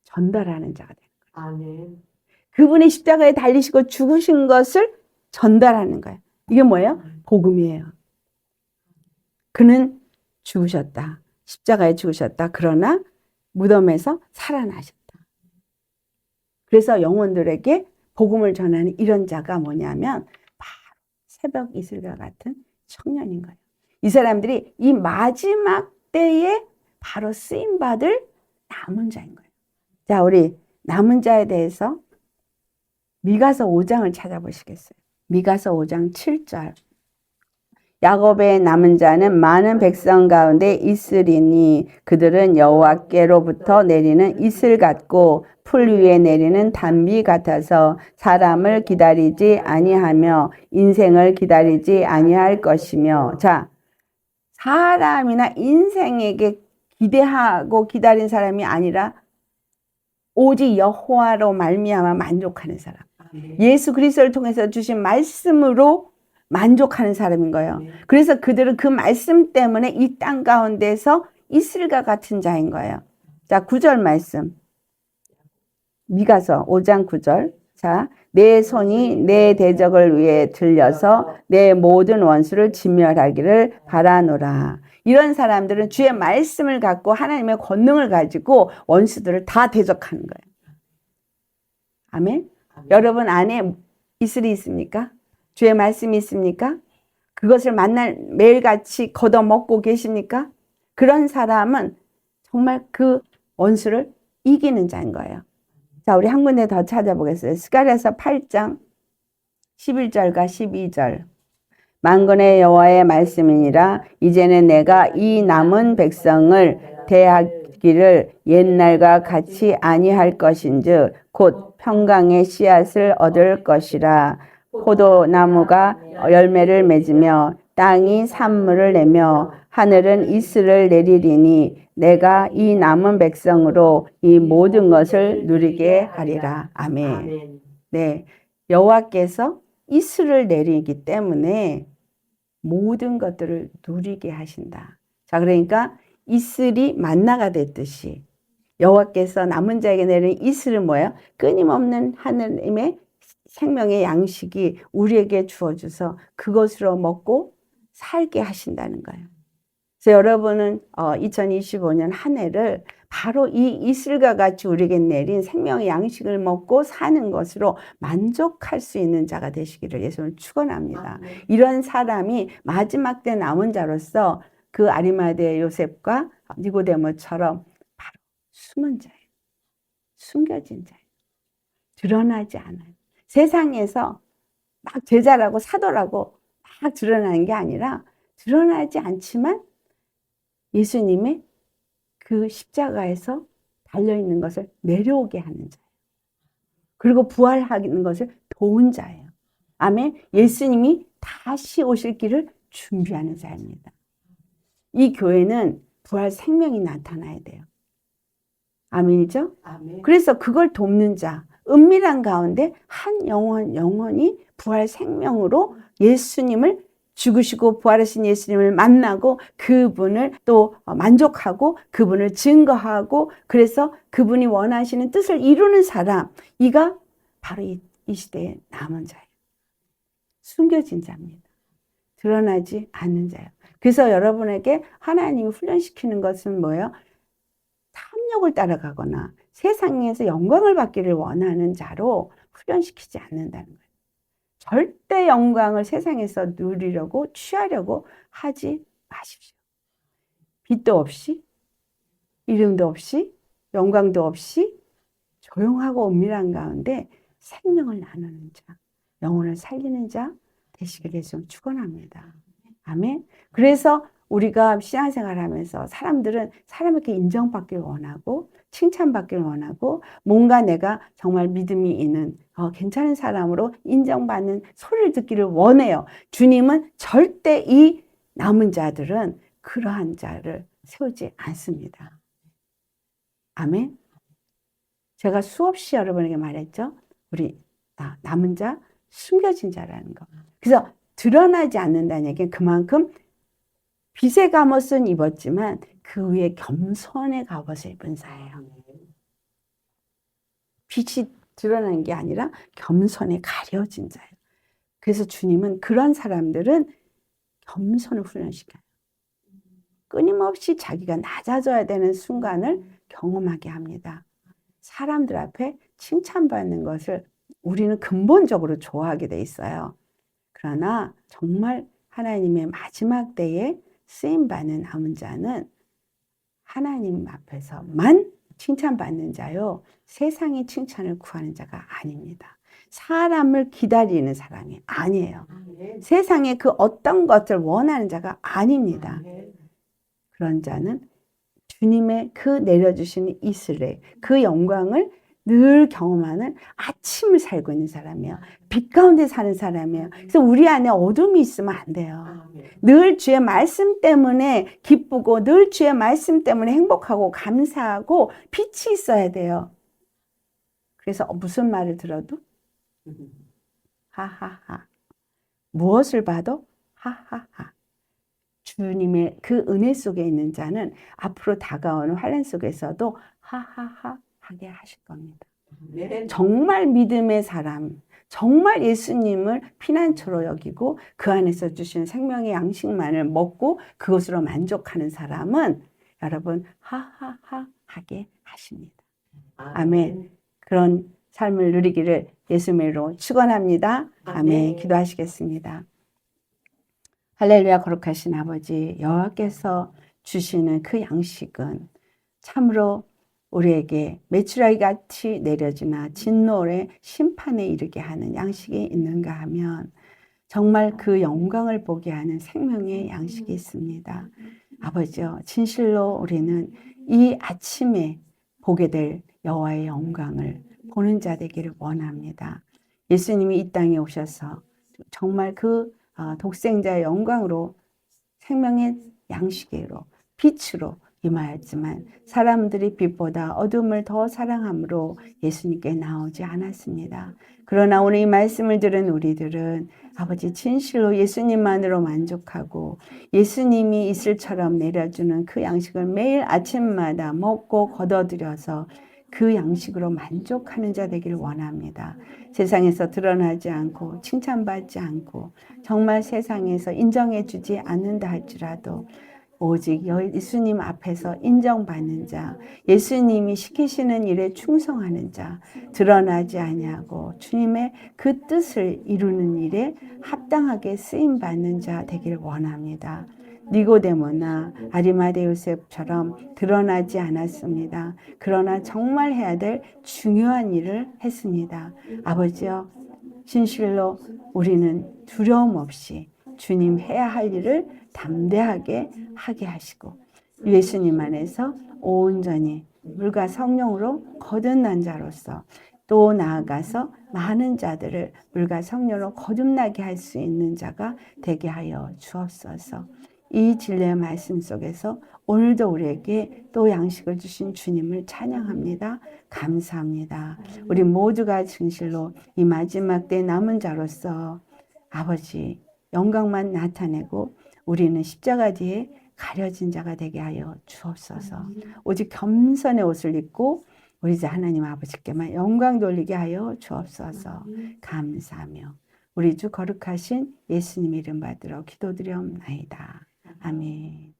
전달하는 자가 되는 거예요. 아멘. 그분이 십자가에 달리시고 죽으신 것을 전달하는 거예요. 이게 뭐예요? 복음이에요. 그는 죽으셨다. 십자가에 죽으셨다. 그러나 무덤에서 살아나셨다. 그래서 영혼들에게 복음을 전하는 이런 자가 뭐냐면 바로 새벽 이슬과 같은 청년인 거예요. 이 사람들이 이 마지막 때에 바로 쓰임받을 남은 자인 거예요. 자, 우리 남은 자에 대해서 미가서 5장을 찾아보시겠어요? 미가서 5장 7절. 야곱의 남은 자는 많은 백성 가운데 있으리니 그들은 여호와께로부터 내리는 이슬 같고 풀 위에 내리는 단비 같아서 사람을 기다리지 아니하며 인생을 기다리지 아니할 것이며. 자, 사람이나 인생에게 기대하고 기다린 사람이 아니라 오직 여호와로 말미암아 만족하는 사람. 예수 그리스도를 통해서 주신 말씀으로 만족하는 사람인 거예요. 그래서 그들은 그 말씀 때문에 이 땅 가운데서 이슬과 같은 자인 거예요. 자, 9절 말씀. 미가서 5장 9절. 자, 내 손이 내 대적을 위해 들려서 내 모든 원수를 진멸하기를 바라노라. 이런 사람들은 주의 말씀을 갖고 하나님의 권능을 가지고 원수들을 다 대적하는 거예요. 아멘. 여러분 안에 이슬이 있습니까? 주의 말씀이 있습니까? 그것을 매일같이 걷어먹고 계십니까? 그런 사람은 정말 그 원수를 이기는 자인 거예요. 자, 우리 한 군데 더 찾아보겠어요. 스가랴서 8장 11절과 12절. 만군의 여호와의 말씀이니라. 이제는 내가 이 남은 백성을 대하기를 옛날과 같이 아니할 것인즉 곧 평강의 씨앗을 얻을 것이라. 포도나무가 열매를 맺으며 땅이 산물을 내며 하늘은 이슬을 내리리니 내가 이 남은 백성으로 이 모든 것을 누리게 하리라. 아멘. 네, 여호와께서 이슬을 내리기 때문에 모든 것들을 누리게 하신다. 자, 그러니까 이슬이 만나가 됐듯이 여호와께서 남은 자에게 내리는 이슬은 뭐예요? 끊임없는 하느님의 생명의 양식이 우리에게 주어져서 그것으로 먹고 살게 하신다는 거예요. 그래서 여러분은 2025년 한 해를 바로 이 이슬과 같이 우리에게 내린 생명의 양식을 먹고 사는 것으로 만족할 수 있는 자가 되시기를 예수님을 축원합니다. 이런 사람이 마지막 때 남은 자로서 그 아리마대 요셉과 니고데모처럼 바로 숨은 자예요. 숨겨진 자예요. 드러나지 않아요. 세상에서 막 제자라고 사도라고 막 드러나는 게 아니라 드러나지 않지만 예수님의 그 십자가에서 달려있는 것을 내려오게 하는 자예요. 그리고 부활하는 것을 도운 자예요. 아멘. 예수님이 다시 오실 길을 준비하는 자입니다. 이 교회는 부활 생명이 나타나야 돼요. 아멘이죠? 아멘. 그래서 그걸 돕는 자, 은밀한 가운데 한 영혼이 부활 생명으로 예수님을 죽으시고 부활하신 예수님을 만나고 그분을 또 만족하고 그분을 증거하고 그래서 그분이 원하시는 뜻을 이루는 사람, 이가 바로 이 시대의 남은 자예요. 숨겨진 자입니다. 드러나지 않는 자예요. 그래서 여러분에게 하나님이 훈련시키는 것은 뭐예요? 탐욕을 따라가거나 세상에서 영광을 받기를 원하는 자로 훈련시키지 않는다는 거예요. 절대 영광을 세상에서 누리려고 취하려고 하지 마십시오. 빛도 없이 이름도 없이 영광도 없이 조용하고 은밀한 가운데 생명을 나누는 자, 영혼을 살리는 자 되시기를 예수님 축원합니다. 아멘. 그래서 우리가 신앙생활을 하면서 사람에게 인정받기를 원하고 칭찬받기를 원하고 뭔가 내가 정말 믿음이 있는 괜찮은 사람으로 인정받는 소리를 듣기를 원해요. 주님은 절대 이 남은 자들은 그러한 자를 세우지 않습니다. 아멘. 제가 수없이 여러분에게 말했죠. 우리 남은 자, 숨겨진 자라는 거. 그래서 드러나지 않는다는 얘기는 그만큼 빛의 갑옷은 입었지만 그 위에 겸손의 갑옷을 입은 자예요. 빛이 드러난 게 아니라 겸손에 가려진 자예요. 그래서 주님은 그런 사람들은 겸손을 훈련시켜요. 끊임없이 자기가 낮아져야 되는 순간을 경험하게 합니다. 사람들 앞에 칭찬받는 것을 우리는 근본적으로 좋아하게 돼 있어요. 그러나 정말 하나님의 마지막 때에 쓰임받는 남은 자는 하나님 앞에서만 칭찬받는 자요. 세상의 칭찬을 구하는 자가 아닙니다. 사람을 기다리는 사람이 아니에요. 세상에 그 어떤 것을 원하는 자가 아닙니다. 그런 자는 주님의 그 내려주시는 이스라엘, 그 영광을 늘 경험하는 아침을 살고 있는 사람이에요. 빛 가운데 사는 사람이에요. 그래서 우리 안에 어둠이 있으면 안 돼요. 늘 주의 말씀 때문에 기쁘고 늘 주의 말씀 때문에 행복하고 감사하고 빛이 있어야 돼요. 그래서 무슨 말을 들어도 하하하, 무엇을 봐도 하하하. 주님의 그 은혜 속에 있는 자는 앞으로 다가오는 환난 속에서도 하하하 하게 하실 겁니다. 정말 믿음의 사람, 정말 예수님을 피난처로 여기고 그 안에서 주신 생명의 양식만을 먹고 그것으로 만족하는 사람은 여러분 하하하 하게 하십니다. 아멘. 그런 삶을 누리기를 예수님으로 축원합니다. 아멘. 기도하시겠습니다. 할렐루야. 거룩하신 아버지, 여호와께서 주시는 그 양식은 참으로 우리에게 메추라기 같이 내려지나 진노의 심판에 이르게 하는 양식이 있는가 하면 정말 그 영광을 보게 하는 생명의 양식이 있습니다. 아버지요, 진실로 우리는 이 아침에 보게 될 여호와의 영광을 보는 자 되기를 원합니다. 예수님이 이 땅에 오셔서 정말 그 독생자의 영광으로 생명의 양식으로 빛으로 임하였지만 사람들이 빛보다 어둠을 더 사랑함으로 예수님께 나오지 않았습니다. 그러나 오늘 이 말씀을 들은 우리들은 아버지 진실로 예수님만으로 만족하고 예수님이 이슬처럼 내려주는 그 양식을 매일 아침마다 먹고 거둬들여서 그 양식으로 만족하는 자 되기를 원합니다. 세상에서 드러나지 않고 칭찬받지 않고 정말 세상에서 인정해 주지 않는다 할지라도 오직 예수님 앞에서 인정받는 자, 예수님이 시키시는 일에 충성하는 자, 드러나지 아니하고 주님의 그 뜻을 이루는 일에 합당하게 쓰임받는 자 되기를 원합니다. 니고데모나 아리마대 요셉처럼 드러나지 않았습니다. 그러나 정말 해야 될 중요한 일을 했습니다. 아버지여, 진실로 우리는 두려움 없이 주님 해야 할 일을 담대하게 하게 하시고 예수님 안에서 온전히 물과 성령으로 거듭난 자로서 또 나아가서 많은 자들을 물과 성령으로 거듭나게 할 수 있는 자가 되게 하여 주옵소서. 이 진리의 말씀 속에서 오늘도 우리에게 또 양식을 주신 주님을 찬양합니다. 감사합니다. 우리 모두가 진실로 이 마지막 때 남은 자로서 아버지 영광만 나타내고 우리는 십자가 뒤에 가려진 자가 되게 하여 주옵소서. 오직 겸손의 옷을 입고 우리 주 하나님 아버지께만 영광 돌리게 하여 주옵소서. 감사하며 우리 주 거룩하신 예수님 이름 받들어 기도드리옵나이다. 아멘.